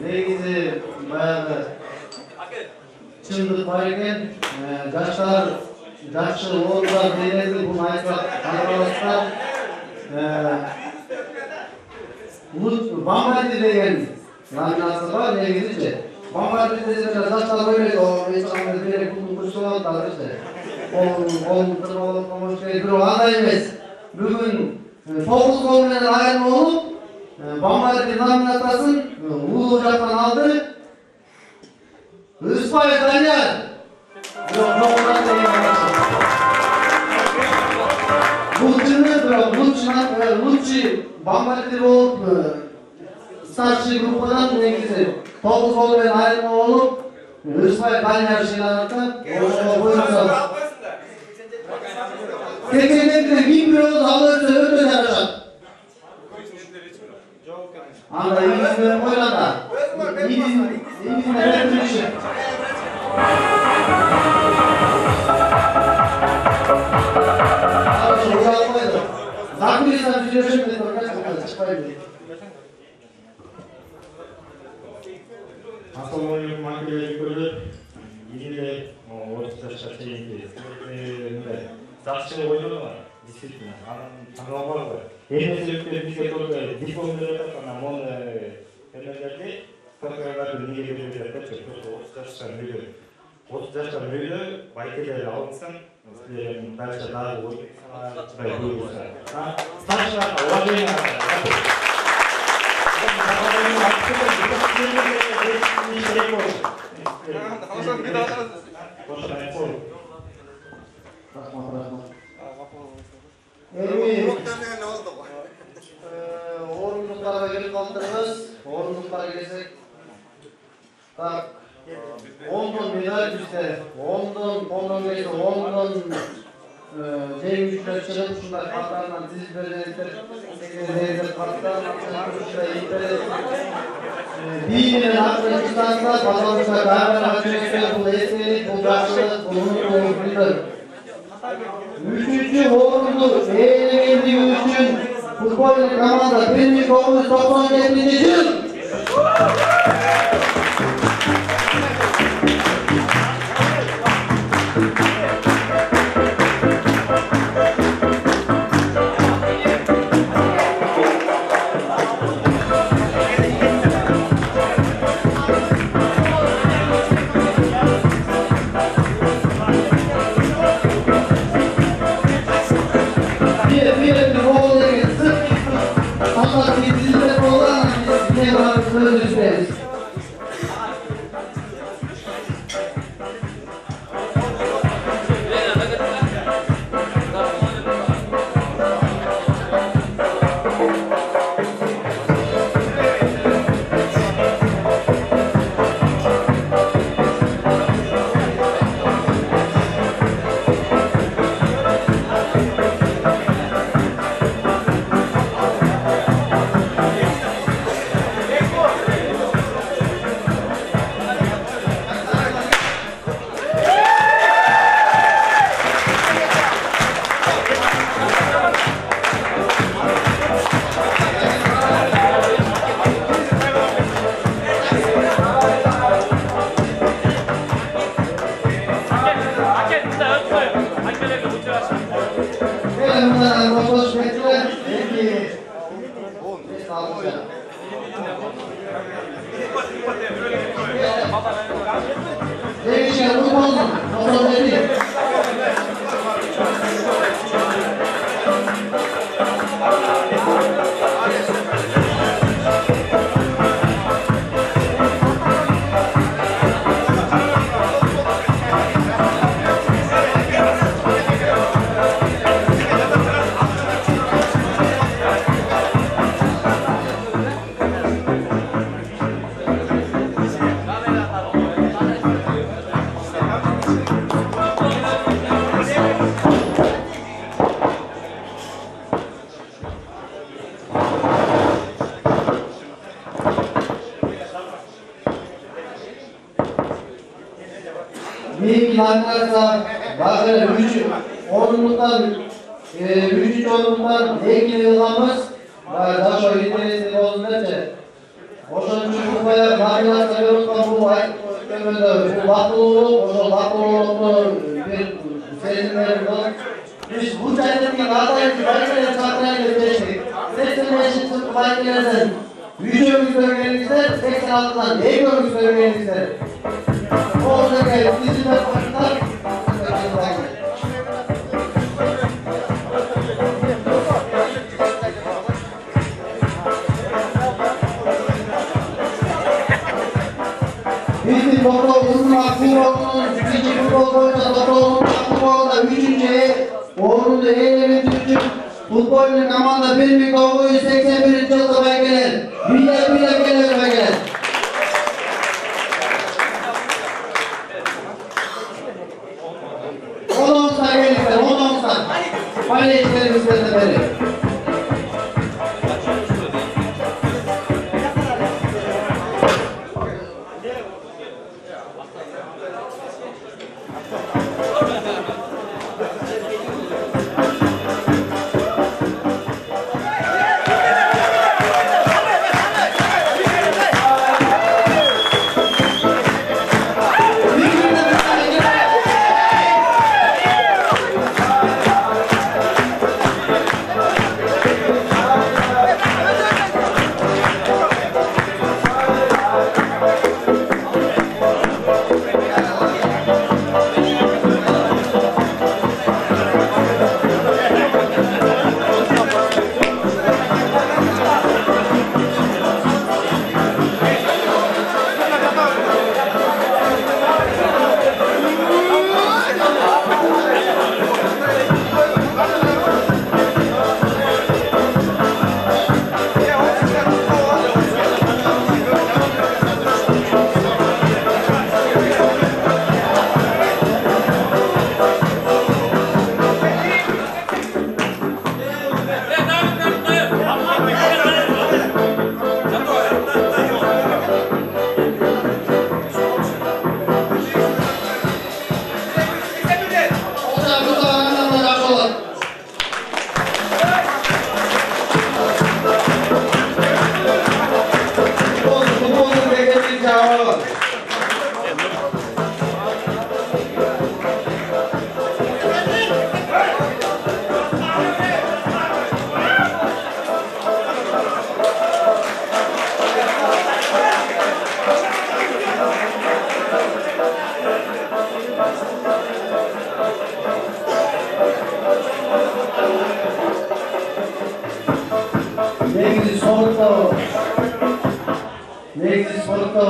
Негизи баягы чындык бар экен. Жаштар жакшы орундар берилди, буну айтсак албастар. Бамбарди деген номинация бар, негизичи. Бамбарди десе жаштар ойлойт, эч кандай берек пулду курсуп атат, колун тырбалып комуш керек, бирок андай эмес. Бүгүн 9 гол менен айырма болуп, Бамбарди номинациясын улуу жактан алды. Ыспай Данияр. Бул чыны, бирок лучший Бамбарди болуп, старший группадан негизи 9 гол менен айырма болуп, Ыспай Данияр жыйналат. Ошого буюрса. Кекенекте 1000 бирөөз алып өтө жарашат. Anda İngilizce oynada. İngilizce öğretmişim. Abi uzatmaydı. Zakırıysan biliyorsun dedi. Orada çıkmaydı. Assalomu alaykum, mankilik ko'rib, yigitlar, o'rtacha shaxsiylik. Yaxshi o'yinlar, disiplina, tanlovlar bor. Hemeslikte bizga to'g'ri diplom beradi, ana buni termalarga to'g'rilar nega beradi, ko'p 30 yoshlar bo'ldi, baykalar olsin, sizlarning barchalar o'rtacha bo'lsa. Starshlar, ularning Orunluklara gelip kaldırırız. Orunluklara gelsek. Tak. 10'dan medal bizde. 10'dan neyse 10'dan Cem güçler çıkıp şunlar kartlarla diz verecekler. Teknelerinde kartlarla şurada iyi verecekler. Bilginin Afganistan'da pazarlıkta galiba Afganistan'da bu esnelik, bu yaşlılık, bunun bilir. 3. orunu eğlendiği için futbol komanda 1997 yıl. Arkadaşlar, bakın 3. orunluktan ilgili yıllamız daha şöyle yeteneğini bozulunca oşun çocuklara bakılar seviyoruz bu bakluluğunu bir seyircilerimiz var. Biz bu cennetin adayı başarıya çatmaya gösterdik. 85 sınıf baykilerden 3 örgü söyleyenizler, 86'dan ne örgü söyleyenizler. Orada gelip bizimle başlar. Bizim Doktor'un Akburoğlu'nun 2. futbol boyunca Doktor'un Akburoğlu'na 3. Orunda eğlenmesi için futbolun komanda 1981 yılda belgeler. Bile belgeler. Ondan gelirler, ondan. Aynı işlerimizden de beri. Негізі спортта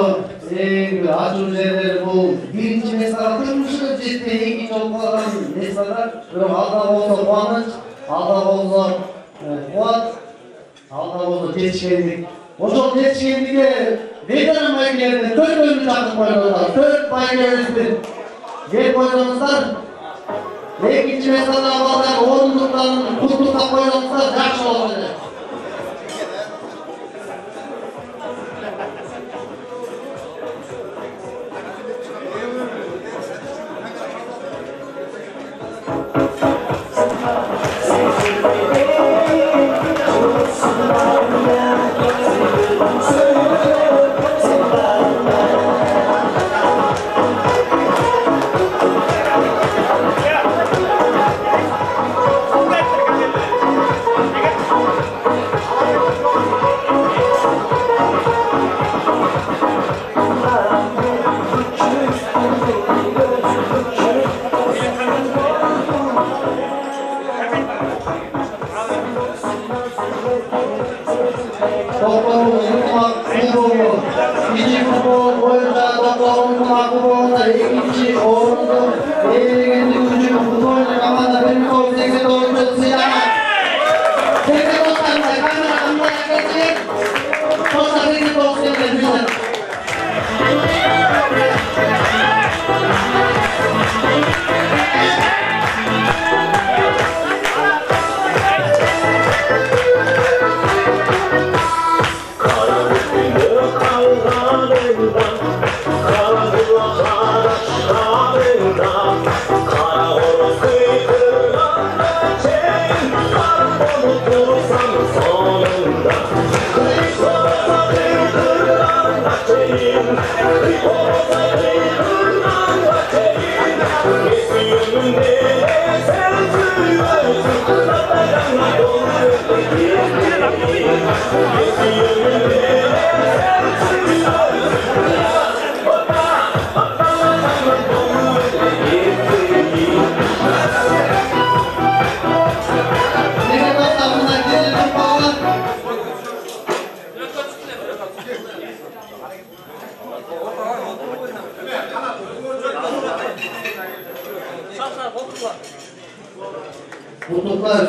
ең ачуу жерлери бул биринчи месага турмушубуз жетпей экинчи болуп калган месага. Бирок алда болсо кубаныч, алда болсо кубат, алда болсо жетишкендик. Ошол жетишкендикке ветеран байкелерди 4 чакырып койгондар. 4 байкебизди келип койсоңуздар. Экинчи месада балдар орындуктан куттуктап койсоңуздар жакшы болот эле.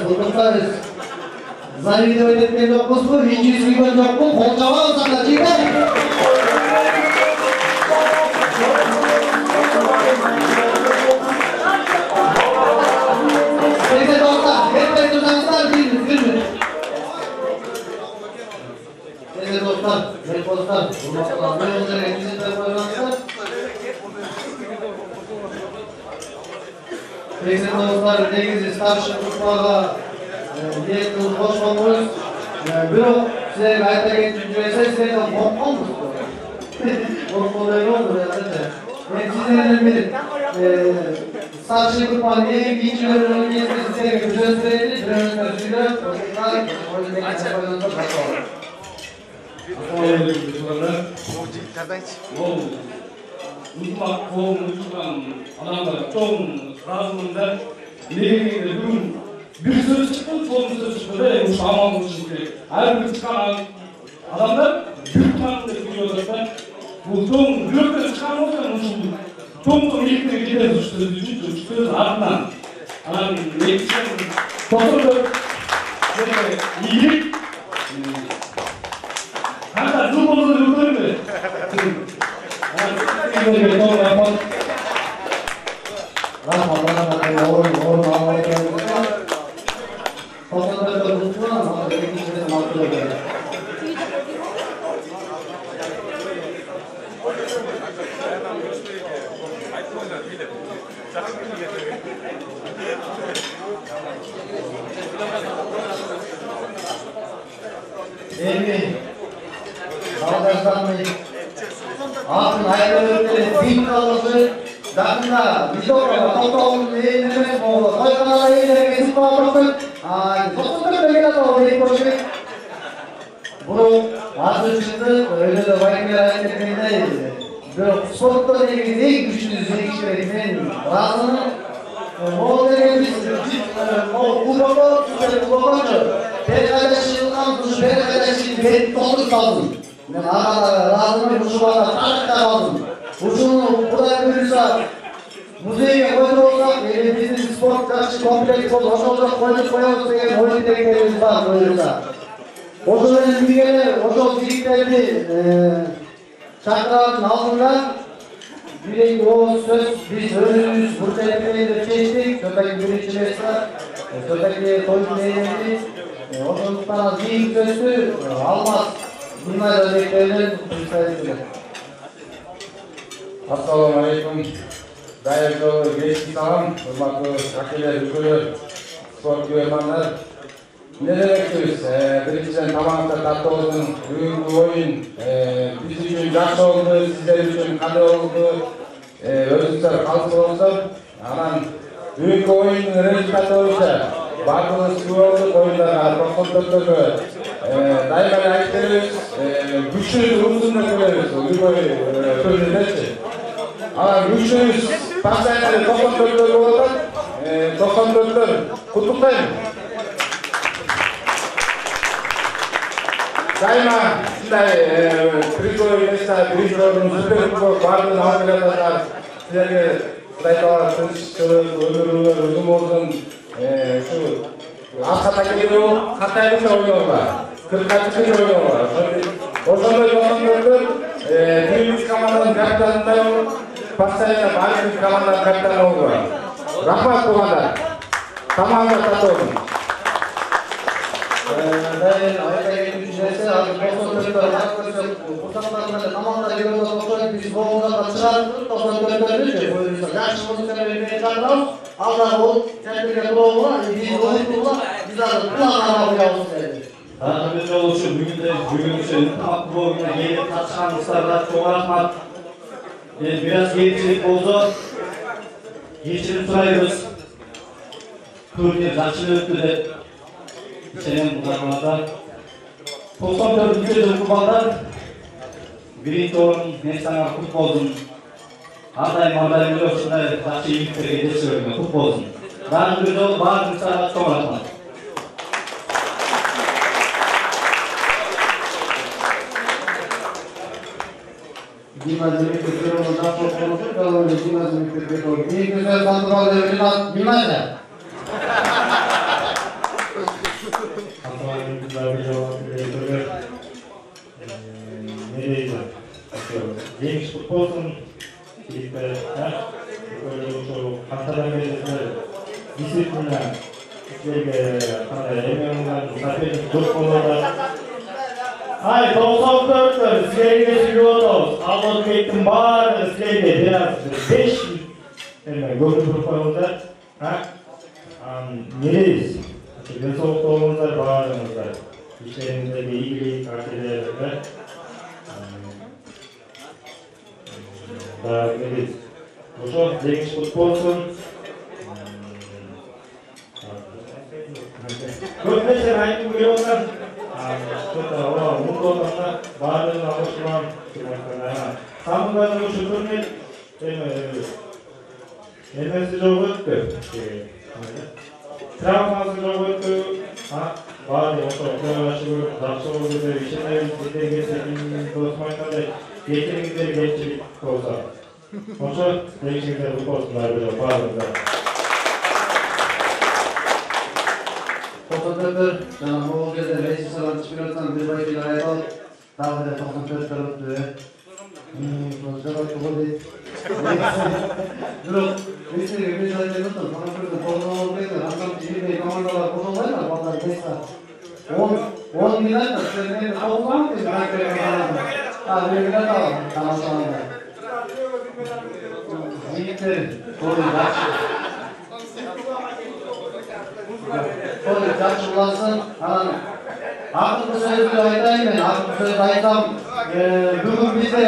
Kutluqlarız. Zavide öğretmen dokuz bu, hiç gün yok bu, kolcava olsanlar çıkar. Neyse dostlar, hep bekliyorsanızlar gülün. Neyse dostlar, bu yolları hepiniz de koymanızlar. Neyse dostlar, Dengiz starşı tutmağa niyetiniz hoş olmuş. Biro size gayet geçince size de bok olmuş. Bok oluyor oldu ya zaten. Sizlerden biri starşı tutmağa niye ikinci bölümünü niyetini size gösterelim. Bölümün özüyle o yüzden koyduğunuzda başka olur. Unutmak, unutkan adamlar çok razılığında negede bugün bir söz çıktı, son söz çıktı, uşağıma çıktı. Her bir çıkan adamlar büyük tanrıda biliyorlar. Bu son büyükte çıkan olsa uçuldu. Son ilkine gideriz uçtuğuz ardından. Anam neyse, toplumda iyilik. Hatta zulmolu yurtları mı? Altın hayalleri bin kalması dakika biz orada toplum eğlenmek oldu. Koykanlar eğlenmek istiyoruz. Toplumda böyle oldu ilk başta. Bunu hazır çıktı öyle de bayımlar hareketlerinde sportta ilgili en güçlü zevkçilerimden razının Могу деген глубоко передачилган ушу передачаны берип толтуруп калдым. Мен ага разымын ушуга тарыкта калдым. Ушуну Кудай буйруса музейге койдуруп алсак, биздин спорт жакшы комплекс болуп ошолдо койдуп коебуз деген ой тилектерибиз бар буйруса. Ошол менен бирге ошол жигиттерди чакырардын алдында биринчи ооз сөз биз өзүбүз бурчайлыкпен деп чечтик. Сөтаки биринчи места, сөтаки тойлун ээси. Ошондуктан кийинки сөздү Алмаз Мимай Өзбектерден представитель. Ассаламу алейкум. Дайырлы кечки салам, урматтуу акелер, үлкөлөр, спорт көрөрмандар. Эмне дерекпиз? Биринчиден тамакта тартуубуздун бүгүнкү оюн биз үчүн жакшы болду, сиздер үчүн кандай болду? Өзүңүздөр калыс болсоңуздар, анан бүгүнкү оюндун результаты боюнча бардыгыбыз күбө болдук оюндарга, токтомдордорго. Дайыма эле айтып беребиз, күчүбүз узун деп келебиз, любой турниrdечи. Анан күчүбүз постоянно токтомдордор болуп атат. Токтомдордор куттуктайм. Дайыма ушундай призовый место, призовый супер бардыгын алып келатат. Силерге Кудай таала тынччылык, өмүрүңөр узун болсун. Ушу арката келип катайгыча ойногула, 40-чы ойногула. Ошондой токтомдордор биринчи команданын капитанындай болуп, постоянно баардык команданын капитаны болула. Рахмат туугандар. Тамагыңар таттуу болсун. Дайын айта кетүүчү нерсе, азыр токтомдордор курсактарында команда келип отурса, биз боолдарга чыгарып, токтомдордорду буюрса жакшы болсо менен чакырабыз. Алда бул чемпиондук тобуна биз ойнула, биз азыр планга коебуз деди. Рахмет жолуучу бүгүнкү ынтымак клубуна келип катышканыңыздарга чоң рахмат. Бир аз кемчилик болсо кечирим сурайбыз. Турнир жакшы өттү деп ишенем буларга. 94-жыл балдар биринчи орун мен сага кут болсун. Андай ушундай жакшы ийгиликтерге жетишиңерге кут болсун. Дагы бир жолу баарыңыздарга чоң рахмат. Дима Зимиков жакшы болуп, калган Дима Зимиков. Эки сөз сатып алып Ринат Мимайда. Жеңиш кут болсун. Кантадан келесиздер, действительно силерге кандай эмгегиңер соперник дос болот. Ай, 94-төр силерге сүйлөп атабыз. Албатбектин баары силерге бир аз 5 көрүнүп коюңуздар. Неребиз? Денсаулыкта болуңуздар, баарыңыздар. Иштериңиздерге ийгилик, акелер. Ошо жеңиш кут болсун. Көп нерсе айтып келип атам. Мундондо баардыгына кошулам. Самындан ушу турнир эмеси жок өттү. Травмасы жок өттү. Баардыгы ошо көңүл жакшы болду деп ишенебиз. Сиздерге сенин досум айткандай кечириңиздер кемчилик болсо. Ошо жеңишиңиздер кут болсундар баардыгыңар. Toktомдордор жана могул жерде рейс салат чемпионаттан бир байкелер айтып, дагы да токтомдордор өттү. Жоготуу дейт. Бирок эсеге биз айтып атам, токтомдордор болмогон кезде андам жибей командалар кошулбайбы, балдар беста. 10 минут сенден толгон деп айтып атам. Бирге тамашалаңдар. Жигиттер, тойлу жакшы. Тойлу жакшы булсын. Анан акыркы сөздү айтайын мен, акыркы сөздү айтам. Бүгүн бизде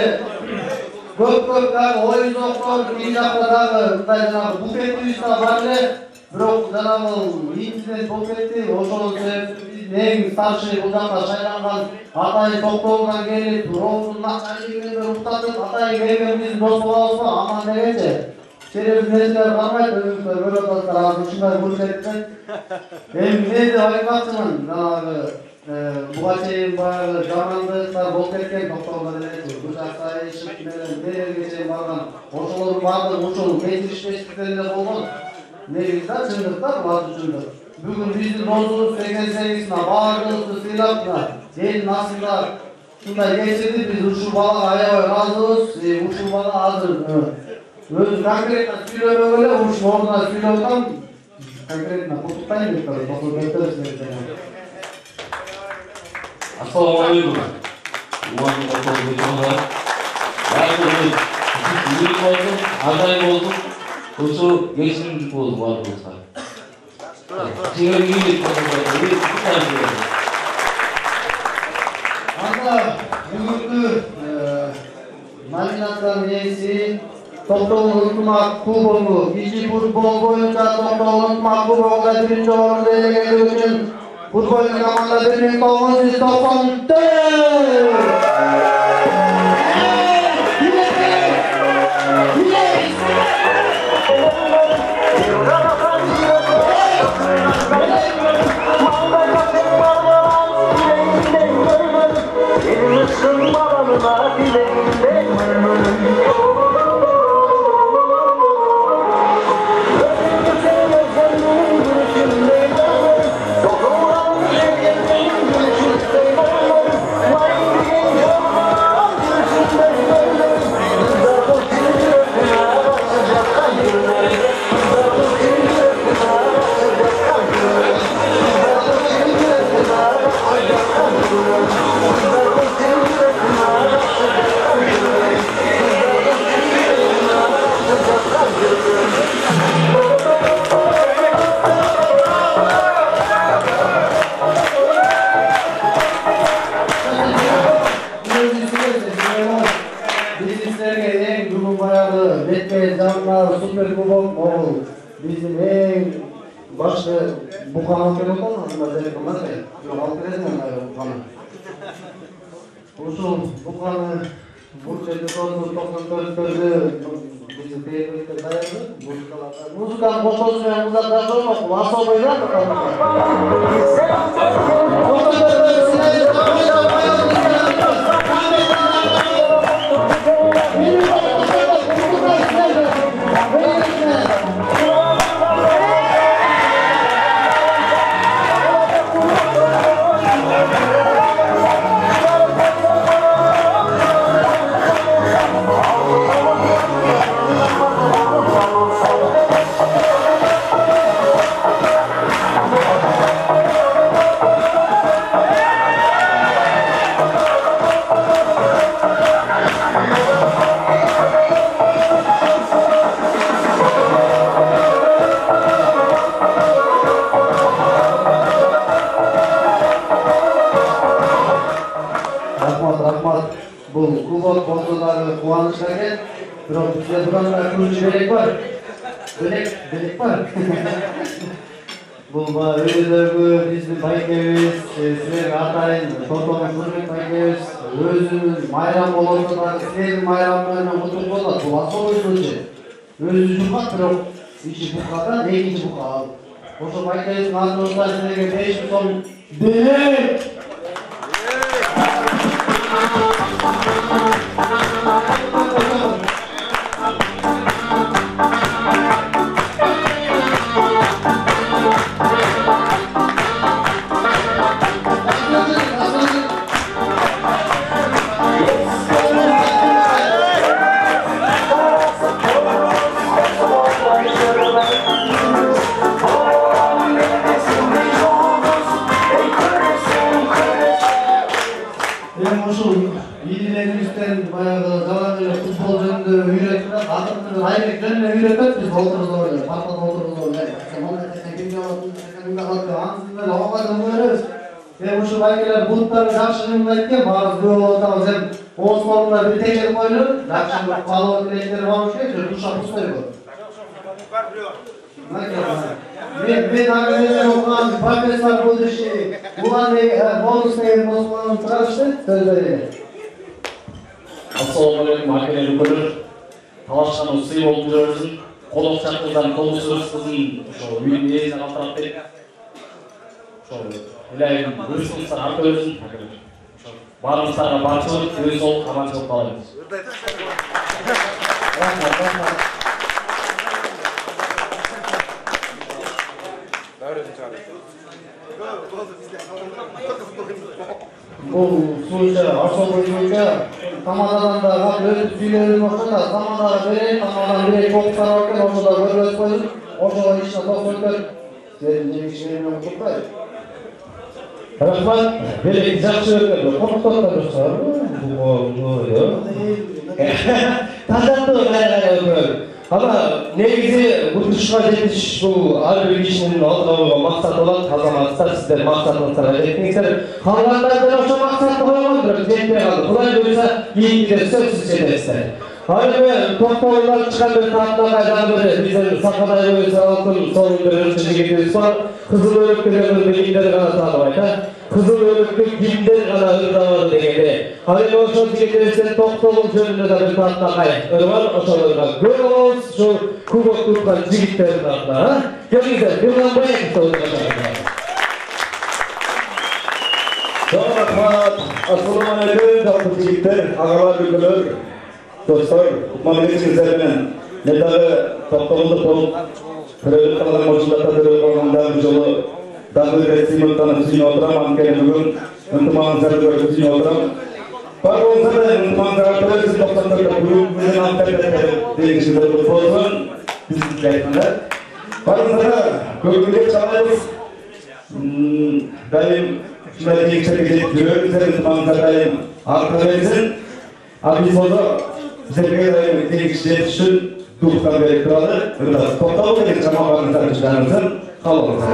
көп дагы оюнчуктар, бир жакта дагы мындай жанагы буфетибиз да бар эле. Бирок жанагы индиден буфети ошол эң старший бул жакта шайланган Атайын Токтоолдон келип, Роузун акча жегендер уктатып, Атайын келген биз дос болобузбу, аман дегенчи. Çerez nesler kalmaydı, özümüzde böyle dostlar ağzı şunlar burç etmek. Hem ne de ayıkatımın, buğa çeyin bayağı zamandıklar bol ketken doktorlar edelim. Bu şahsayı işitmeden nereye geçeyim bardan. Ortaları vardı, uçul, meclisleştiklerinde olmalı. Negizden çındıklar vardı çındık. Bugün bizim nozumuz 88'sine, bağırdığımızı silahına, gelin aslında şunda geçirdik biz uçul balığa ayağa razıyız, uçul balığa hazır. Öz konkretna söyleme öyle, uçul orduna söylüyorsan konkretna kutuktayım diyor tabii, doktor beklersin. Assalamualaikum. Warahmatullahi wabarakatuh. Baik, ini boldu, aday boldu. Usul geçim boldu var dostlar. Şimdi iyi Anda bugünkü nominasyon üyesi Toplum Unutmak Kubomu, İki futbol boyunca Toplum Unutmak Kubomu'da birinci oranda ele geldiği için futbol komanda 1994. Süper Kubok oğul. Bizim en başta bu kanal kırıldı mı? Mesela kumar değil. Yok halk resmen bu kanal. Usul bu kanal Burçede sorduğu 94'lü bizim teyzelikte dayandı. Müzikal boşaltmayan uzaklaşma olmak. Vasıl boyunca mı kaldı? Bu Kubok bozduları kuanışla gel. Bizde buranın kurucu belek var. Belek var. Bu öyle bizim Baykeviz, sizler atayın, Toto'nun Kurmek Baykeviz, özünün mayram olursa sizlerin mayramlarına mutlu olur. Bu asıl oyuncu. Özü cumhak yok. İçi bukada, ne içi buka. Oso Baykeviz'in adnoslar sizlerge 5 ton belek. Bulutları жақшылығын айткен, бағыз көп отауыз әм Османлар бір текер қойылыр, жақшылық қалуы тілектері бағыш кет, дұша бұстай бұл. Мен ағымеден оқыған профессор Будыши, бұған бонус деген Османлың тұрашты, сөз береді. Ассалаумағалейкум, әкелері көрір. Талашқан ұсый болып жүрсін. колок чакырдан толусубуз кызын ошо үйдүн ээсине калтырап берип ошо Илайым өрүшүңүздөр арта берсин. Баарыңыздарга барчылык, өзүңүз аманчылык каалайбыз. Бұл сөйші, ашылғы сөйші, тамададан да ғап өтіп сөйлерін оқшында, тамадаға берейін, тамадан берейін тоқтар өткен, ошыда көріліп қойын, ошыға ішіне тоқ өткен, сенің жемекшілерін ұмытпай. Рахмат, берейін жақсы өткен, қорқыттықта дұрыстар, тазатты қайра өткен. Ама негізі бұтышқа жетіш бұл әрбір кишінің алдыға қойған мақсат болады, азаматтар сіздер мақсатыңыздарға жеттіңіздер. Қалғандардың ошо мақсатты қойған, бірақ жетпей қалды. Құдай бұйырса, кейінгідер сөзсіз жетесіздер. Әрбір тоқтауылар шыққан бір тартына қайдан бір біздің сақадай өйісі алтын соның бір үрші жігетіміз бар. Қызыл өліктігімізді кимдер ғана танып айта. Қызыл өліктік кимдер ғана ұрдавады дегенде. Әрбір ошол жігетімізден тоқтауыл жөнінде де бір тартына қай. Ұрған ошоларға гөр олауыз шол кубок тұтқан жігіттердің артына. Келіңіздер, Нұрған Баяков отырғандар. Рахмат, ассалаумағалейкум, жалпы жігіттер, ағалар, үлгілер. Dostlar, kutmanızın nedağı toplumda olup Kırılık kalan moçulata dörü olanda bir yolu Dağlı resmi mutlana tüzün oturam Ankara bugün Untuman zarı tüzün oturam Var olsa da Untuman zarı tüzün 94'da bugün Bizim Ankara'da değişimde olup olsun Biz kayıtmanlar Var olsa da Gördüğünde çalarız Daim Şunları değişiklik edip Görüyoruz Untuman zarı daim Arka verirsin Abi sonra Bizlerge daim değişiklik için Duktan verip kralı Toptalı dedik çamalarınızdan çıkarınızın Kalınızın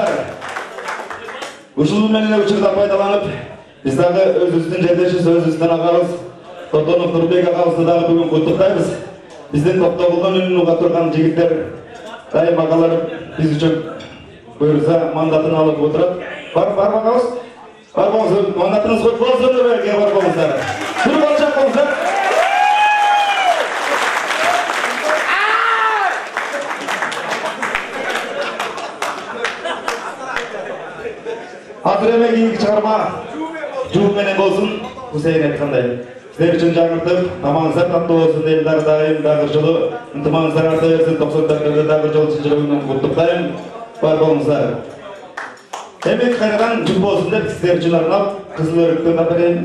dostlar. Ушул менен учурда пайдаланып, биз дагы өзүбүздүн жерлешибиз, өзүбүздүн агабыз Токтонов Нурбек агабызды дагы бүгүн куттуктайбыз. Биздин токтогулдун үнүн уга турган жигиттер дайым агалар биз үчүн буюрса мандатын алып отурат. Барбаңыз? Барбаңыз, мандатыңыз көп болсун деп барбаңыздар. Туруп алчак болсаңыздар. Азыр эми кийинки чыгарма жуу менен болсун. Хусейн айткандай. Сіздер үшін жаңыртып, тамаңыздар таттуу болсын дейм, дайым дагы жылы ынтымагыңыздар арта берсин, 94-тө дагы жол жүрөгүнөн куттуктайм. Бар болуңуздар. Эми кайрадан жыл болсун деп сіздер үчүн арнап кызыл өрүктөн да берейин.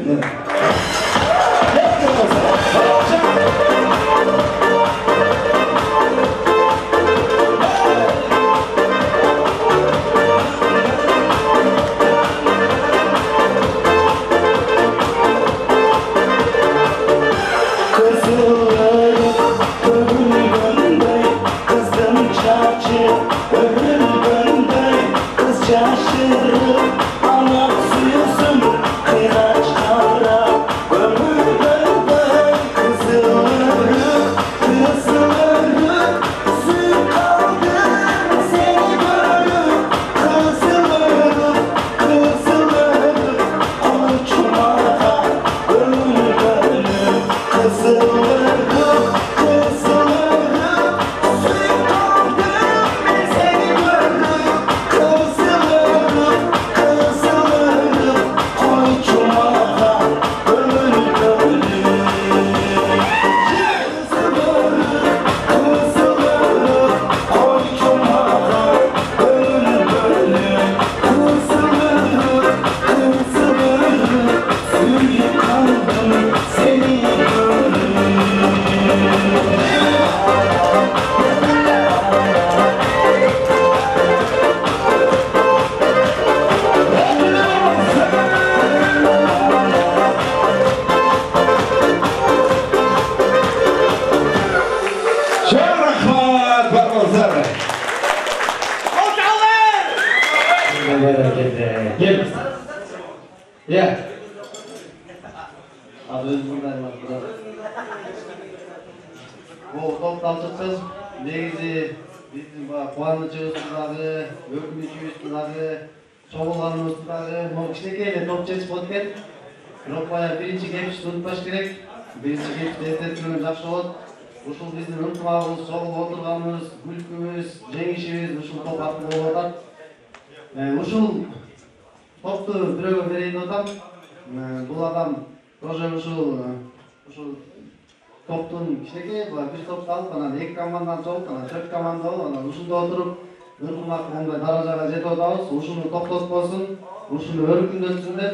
Ушуну өркүндөтсүндөр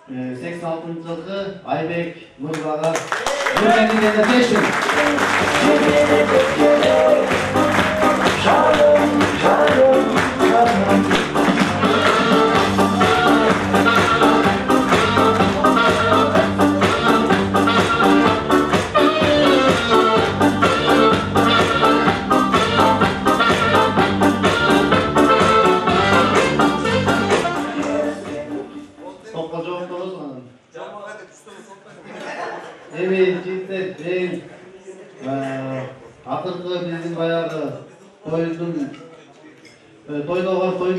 86-жылкы Айбек Мырзага жүргөндө тештин. Акыркы биздин баягы тойдун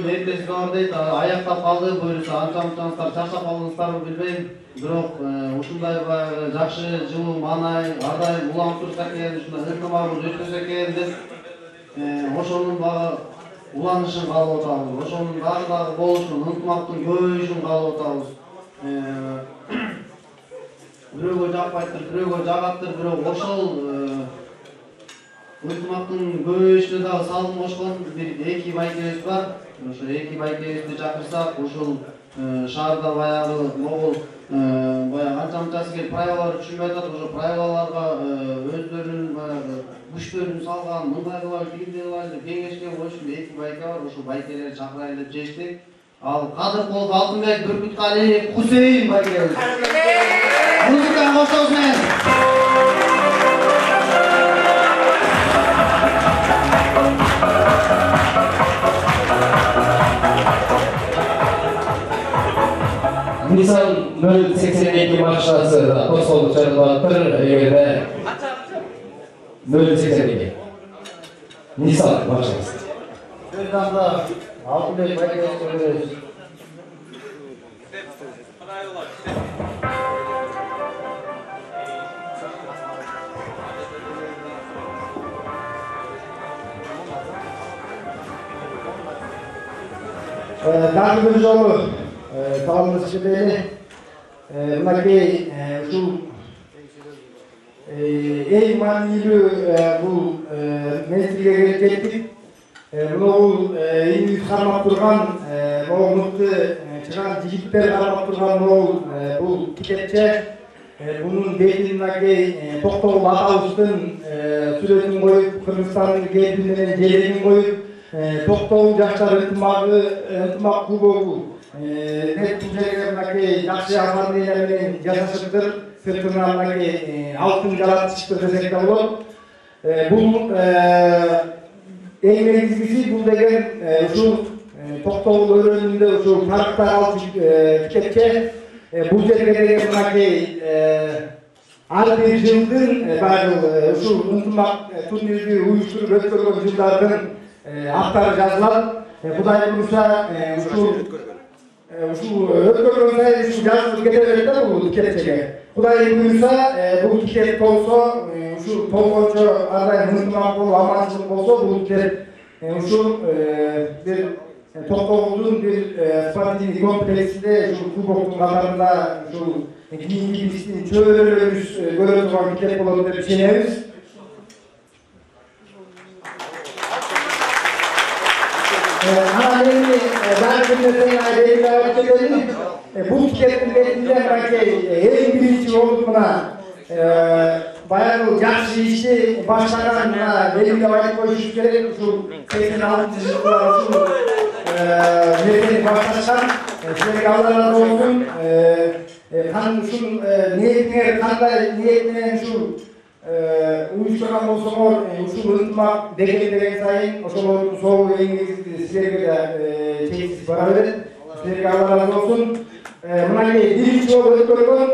эртеси бар дейт, аяктап калды, буюрса анча-мынчаңыздар чарчап калдыңыздарбы билбейм. Бирок ушундай баягы жакшы жылуу маанай, ар дайым уланып турса экен, ушундай ынтымагыбыз өткөзсө экен деп ошонун багы уланышын каалап атабыз. Ошонун дагы болушун, ынтымактын көбөйүшүн каалап атабыз. Бирөөгө жакпайттыр, бирөөгө жагаттыр, бирок ошол ынтымактын көбөйүшүнө дагы салым кошкон бир эки байкебиз бар. Ошо эки байкебизди чакырсак, ушул шаарда баягы могул баягы анча-мынчасы келип правилалар түшүнбөй атат. Ошо правилаларга өздөрүнүн баягы күчтөрүн салган, мындай кылайлы, тигиндей кылайлы деп кеңешке коюшун эки байке бар. Ошол байкелерди чакырайлы деп чечтик. Ал Кадыркул Алтынбек Бүркүткалиев Хусейин байкебиз. Музыка коштоңуз менен. Nisan 082 машинасы тосқолдық жарылып тұр, егерде 082 Nisan машинасы. Сөзданда Алтынбек Байкенов көріңіз. Дағы бір жолы қалымыз шебелі. Мынакей ушул ең маңызды бұл мезгілге келіп кеттік. Бұл үйіміз қармап тұрған, бұл мұқты шыған жігіттер қармап тұрған бұл тикетче. Бұның бетін мынакей Тоқтоғұл Атауыстың суретін қойып, Қырғызстанның гербімен желегін қойып, Тоқтоғұл жастар ынтымақ клубы бұл жерге мынакей жақсы ассамблеямен жасасыптыр, сыртынан мынакей алтын жаратышты десек те болады. Бұл ең негізгісі бұл деген ушул Тоқтоғұл өрөнүндө ушул паркта алып тикетче бұл жерге деген мынакей ар бир жылдын баягы ушул ынтымак турнирди уюштуруп өткөргөн жылдардын аттары жазылат. Кудай буюрса ушул өткөргөн сайын ушул жазылып кете берет да бул тикетчеге. Кудай буюрса бул тикет болсо ушул толгончо андай ынтымак болуп аманчылык болсо бул тикет ушул бир Тоқтоғұлдың бір спортивный комплексінде клубоктың қатарында кийинки биздин чөбөрөлөрүбүз көрө турган тикет болот деп ишенебиз. Анан эми дагы бир нерсени белгилеп кетели. Бул тикеттин бетинде мынакей эң биринчи болуп мына баягы жакшы ишти баштаган белгилеп айтып коюшубуз керек. Ушул 86-жылдары ушул нерсени башташкан, силерге Алла разы болсун. Ушул ниетиңер кандай ниет менен ушул уюштурган болсоңор, ушул ынтымак деген сайын ошолордун соогу эң негизги силерге чексиз бара берет. Силерге Алла разы болсун. Мынакей биринчи болуп өткөргөн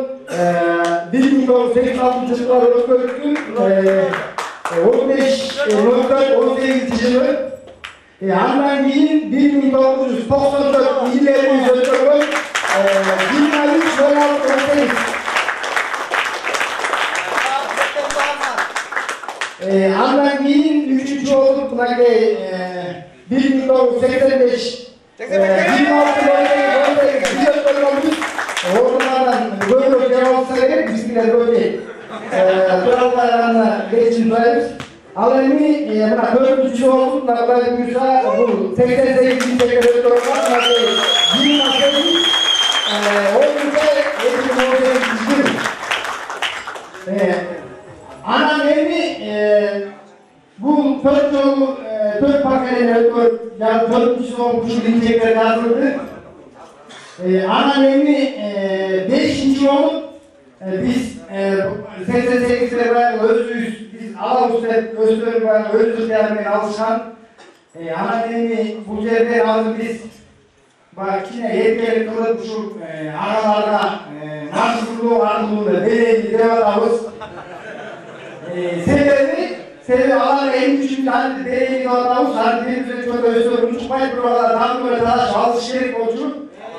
1986-жылдары өткөрүлгөн 15/04/18 Андан кийин 1994 ийлерибиз өткөргөн 23/16/18 андан кийин 3-чү болуп мынакей 1985 26/18 биз өткөргөнбүз. Орундардан көбүрөөк жер алса керек, бизгилер көбөйт. Туралбай гана кечин турайбыз. Ал эми мына 4-чү болуп, мына Кудай буюрса бул 88-жылдары өткөрүлгөн мынакей 28 анан эми бул 4 жолу 4 пакетин өткөрүп, 4-чү болуп ушул инжектор жазылды. Анан эми 5-чи болуп биз 88-де баягы өзүбүз биз алабыз деп өздөрү баягы өз ыктыяры менен алышкан. Анан эми бул жерде азыр биз баягы кичине эркелик кылып ушул агаларга максаттуу ардууну берели деп атабыз. Себеби алар эң үчүн берели деп атабыз. Ардыбирибизден чөйдө өздөрү унчукпайт, бирок алар дагы бир талаш алыш керек болчу.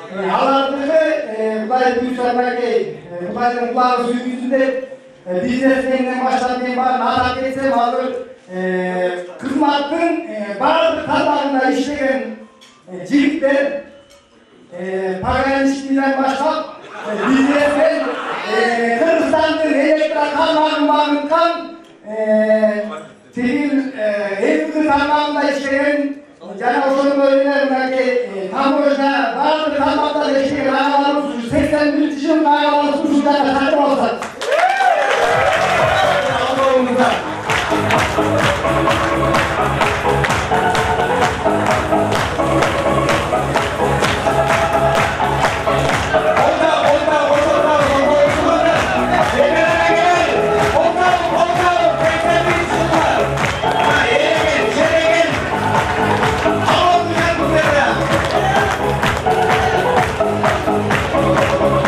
Алардыгы Кудай буюрса мынакей Кудайдын кулагы сүйгүсүн деп бизнесменден баштап мен баарын атап кетсем азыр кызматтын баардык тармагында иштеген жигиттер пограничныйдан баштап бизнесмен Кыргызстандын электр тармагын багынткан тигил элүү тармагында иштеген жана ошондой эле мынакей таможня баардык тармактарда иштеген агаларыбыз 81-жылдын агаларыбыз ушул жакка тартып алышат. Thank you.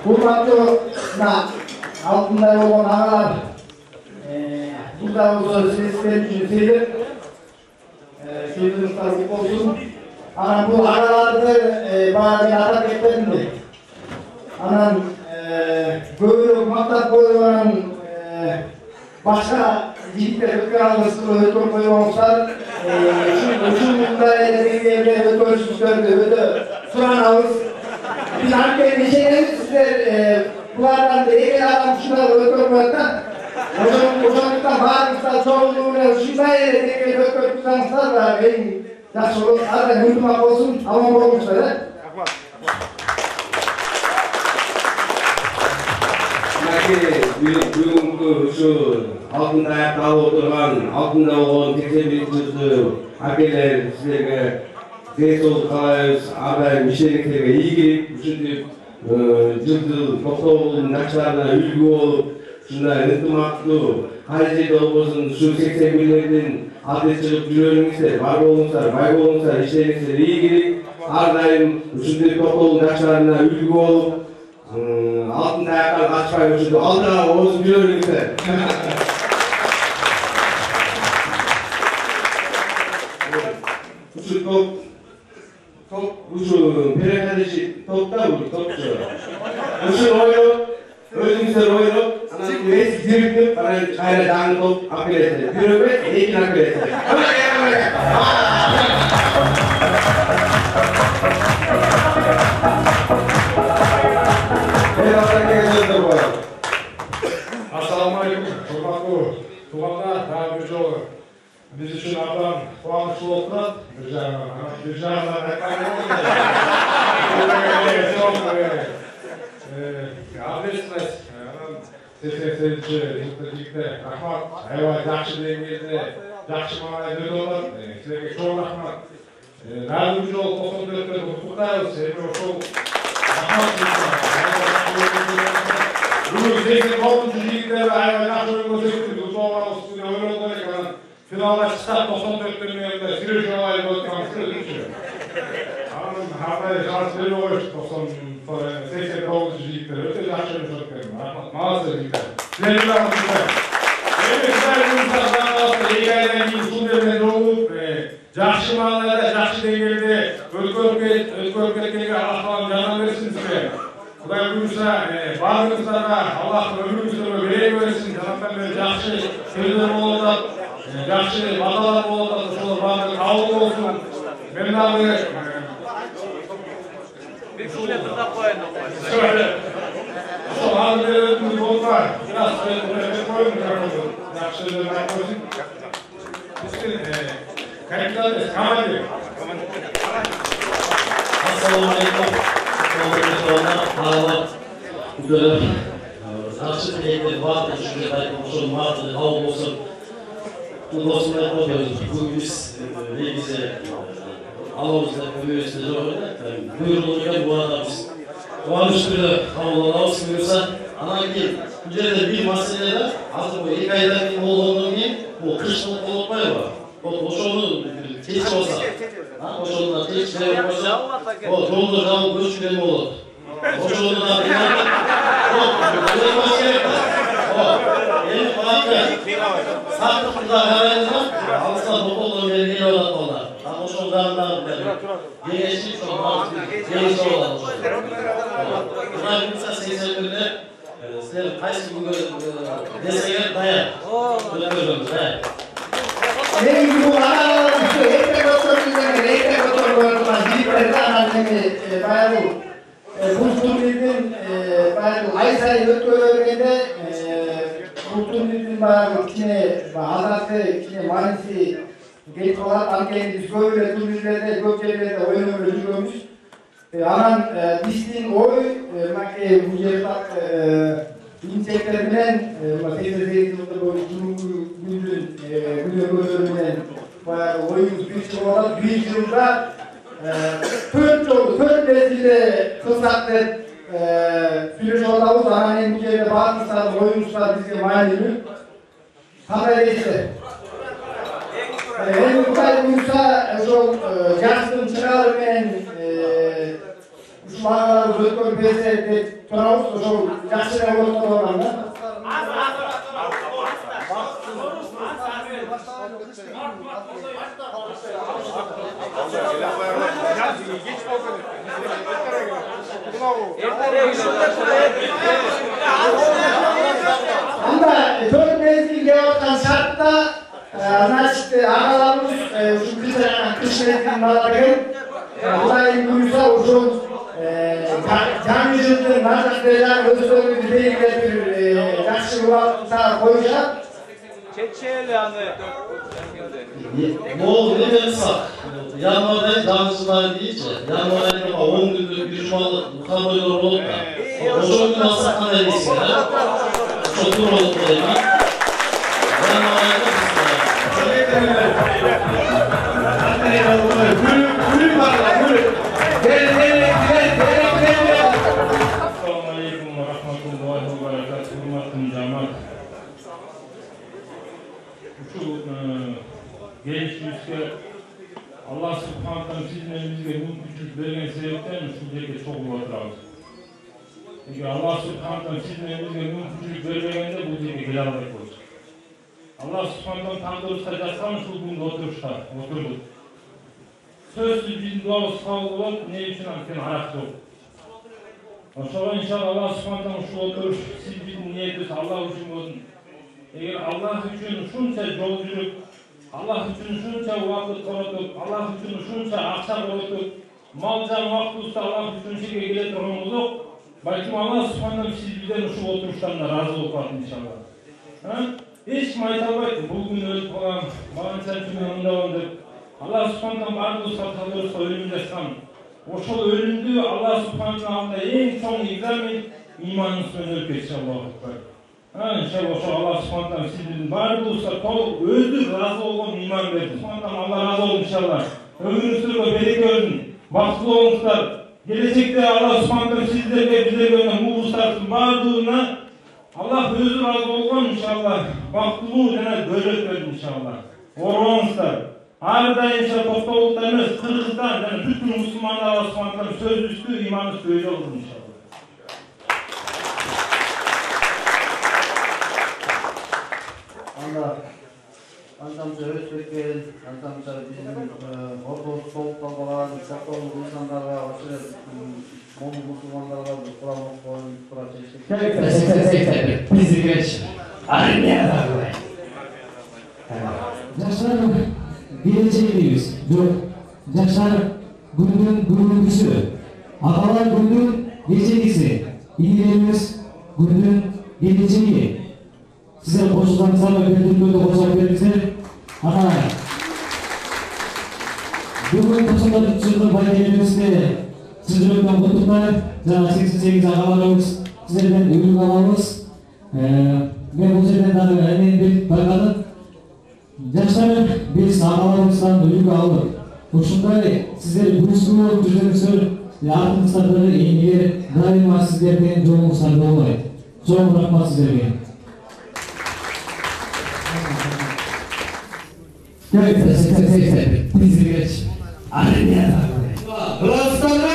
Hurmatlı altında olan ağalar, burada olsa sizden söyleyeyim. Sözünüz tabi olsun. Anam bu ağalarda bana bir atak etmedi. Anam böyle maktab koyulan başka yigitler ötküralmışsın, ötkür koyulanmışlar. Üçün bunda evde ötkürmüşlerdi, öyle suran ağız. Biz hangi bir şeyler sizler bulardan da eğer adam şuna ötkürmekten Hocamlıktan bağırmışlar, çoğunluğuna şuna yere tekrar ötkürmüşler da benim yaxşı olur, arada yurtmak olsun, aman olmuşlar. бүгінгі şu алтын аяққа отырған алтында болған тексермелерді әкелер сіздерге денсаулық қалаймыз әрдайым ештеріңіздерге игілік үшін жылды тоқтаудың нақшаларына үлгі болып шындай ынтымақты қай жерде болсын şu 81'lerden аты шығып жүреріңіздер бар болыңыздар бай болыңыздар ештеріңіздер игілік әрдайым үшіндей тоқтаудың нақшаларына үлгі болып altın ayaklar kaçmayı uçurdu. Altığa olsun biliyorlar. Uçur top, uçur perekadeci topta vurdu, topçu. Uçur oyunu, özümüzler oyunu, anam neyse zirikli, bana kayra dağın top akıl etsin. Yürümek, ekin akıl etsin. Assalamualaikum, hurmatlı tuğanlar, daha bir jolu. Biz için ablam kuançlı oldular. Bir жағынан айтқан ответственность, 88-ші жігітті рахмат, аябай жақсы деңгейде, жақсы маңайда өтіп отыр. Сіздерге чоң рахмат. Daha bir jol 94'te құттықтаймыз. Ошол Bugün 89. ligde ayrıca yaşlarımız ötürü Mustafa Üstü'ne oynadılar ki finalda çıkar 94'te önünde Sirius olayı bozkan Sirius düşüyor. Anladım, haftaya şans veriyor o iş 89. ligde öte yaşlarımız ötürü. Maalesef ligde. Sevgili arkadaşlar. Güzel insanlardan olsa iyi aydan keyin shu devlet olup жақсы мағынада, жақсы деңгейде өткөріп кеткенге Аллах тағала жана берсин сізге. Құдай бұйырса, барлығыңыздарға Аллах өміріңіздерге береке берсін. Жанаттан бері жақсы сөздер болып жатады, жақсы баталар болып жатады, солар барлығы қабыл болсын. Мен дағы сол алып беретініміз болса, biraz сөздер қойын, жақсы сөздер айтып қойсын. Assalamualaikum. Жақсы тілектер барды жүзге қайтып ұшын марды қауым болсын. Бұл осындай қойып бүгіміз негізі алауызда көмесінде жоқ еді. Бұйырылған бұл адамыз. Қуаныш түрі қабылданауыз бұйырса. Анан кейін бұл жерде бір мәселе азыр бұл 2 айдан кейін болғаннан кейін бұл қыршылық болып қойы бар. Ошоны тез болса, ошоны тез болса, жолды жауып көшкен болады. Ошоны да сақтықты да қараймыз ба, алыстан тоқтолдан бері келіп алады олар. Ошоны жағындағы кеңесші кеңес болады. Мына жұмса 81-де сіздер қайсы күнге десеңер даяр. Өткөріңіз, даяр. Benim bu ağalarımızı ekmek oturduğundan ekmek oturduğundan ziliplerden annemle bayağı bu Turnil'in bayağı ay sayı ötkörlerinde bu Turnil'in bayağı kine hazırlıklı kine manisi geç olan ankenin biz böyle Turnil'lerde gökçelerde oyun öğretiyormuş. Anan dişliğin oy bu yerden İnseklerden, mesela Zeytin'de bu günün bölümünden oyun bir olarak bir yılda 4 mezgilde kısaklı sürüş olalımız. Annenin bu yerde bakmışlar, oyuncular bizge mayınlı. Haberleyse. Hem bu kadar buyursa, yaştım çıkarırken şu mağaraları өткөн берсе турабыз, ошол жакшы эле болот деп ойлойм да. Анда 4 mezgil kep aткан шартта, значит, агаларыбыз ушу кыш мезгилин алат экен. Кудай буйруса ошол жаңы жылдын назарында өздөрүнүн белгилеп бир жакшы убакытта коюшат. Çeçeli anı. Moğol ne dersek, yanvar ayı danışılar deyince, yanvar ayı 10 günlük bir cumalı kamuoyu olup da, o gün asaktan edilsin ya. Çok dur olup da demek. Yanvar ayı Gülüm var lan, gülüm. Gel. Assalamu alaikum wa rahmatullahi wa barakatuh. Hurmatly jamoat. Şu gençlikte Allah subhanahu taala sizden bizge mümkünçülük bergen sebepten şu жерге чогулуп отурабыз. Çünkü Allah subhanahu taala sizden bizge mümkünçülük bermegende bu жерге келе албай койдук. Allah subhanahu taala tandırışta жазган ушул күндө отурдук. Сөзсүз биздин дуабыз кабыл болот, эмне үчүн анткени арак жок. Ошого иншалла Allah subhanahu taala ушул отуруш сиз биздин ниетибиз Аллах үчүн болсун. Eğer Allah için şunca yol yürüp, Allah için şunca vakit korutup, Allah için şunca akşam korutup, malcan vaktuzda Allah için şeye gele durumumuz yok. Belki Allah subhanahu siz bizden şu oturuştan da razı olmak inşallah. Hiç maytabaydı, bugün ölüp olan, bana sen çünkü onda oldu. Allah subhanahu bardı satılırsa ölüm desem, o şu ölümdü Allah subhanahu en son ikramın imanın sönüp inşallah. İnşallah Allah subhanahu sizin var bulsa öldür razı olun iman verdi. Subhanahu Allah razı olsun inşallah. Ömrünüzde bereket olsun. Baktlı olunuzlar. Gelecekte Allah subhanahu sizlerle bizlerle muğuzlarsın. Vardığına Allah özü razı olsun inşallah. Baktlı ve börek verdi inşallah. Ormanızlar. Arada inşallah topluluklarınız Kırgız'dan bütün Müslümanlar Allah subhanahu söz üstü imanı söyle olur inşallah. Antamca Özbek'in, antamca bizim ortalık soğuk kalbalar, çaktalık insanlarla, aşırı Moğol Müslümanlarla kuramak koyun, Tek. Bizi geç. Armaya da koy. Yaşlar geleceğimiz. Yaşlar günün gücü. Atalar günün gecesi. İyilerimiz günün geleceği. Size koşullarınızla ödülünü koşullar verirse, bugün koşullar üçüncü bayramımızda sizlerden kutlular, 88 ağalarımız sizlerden ürün almamız. Ben bu жерден daha önemli bir bakalım. Yaşlar biz ağalarımızdan ürün aldık. Uşunday sizler buluşma olup düzenimizler, ardımızda eğilir, daima sizlerden yolunuzlarda olaydı. Çok rahmat sizlerden. Tek. Bizi geç. Armaya da koy.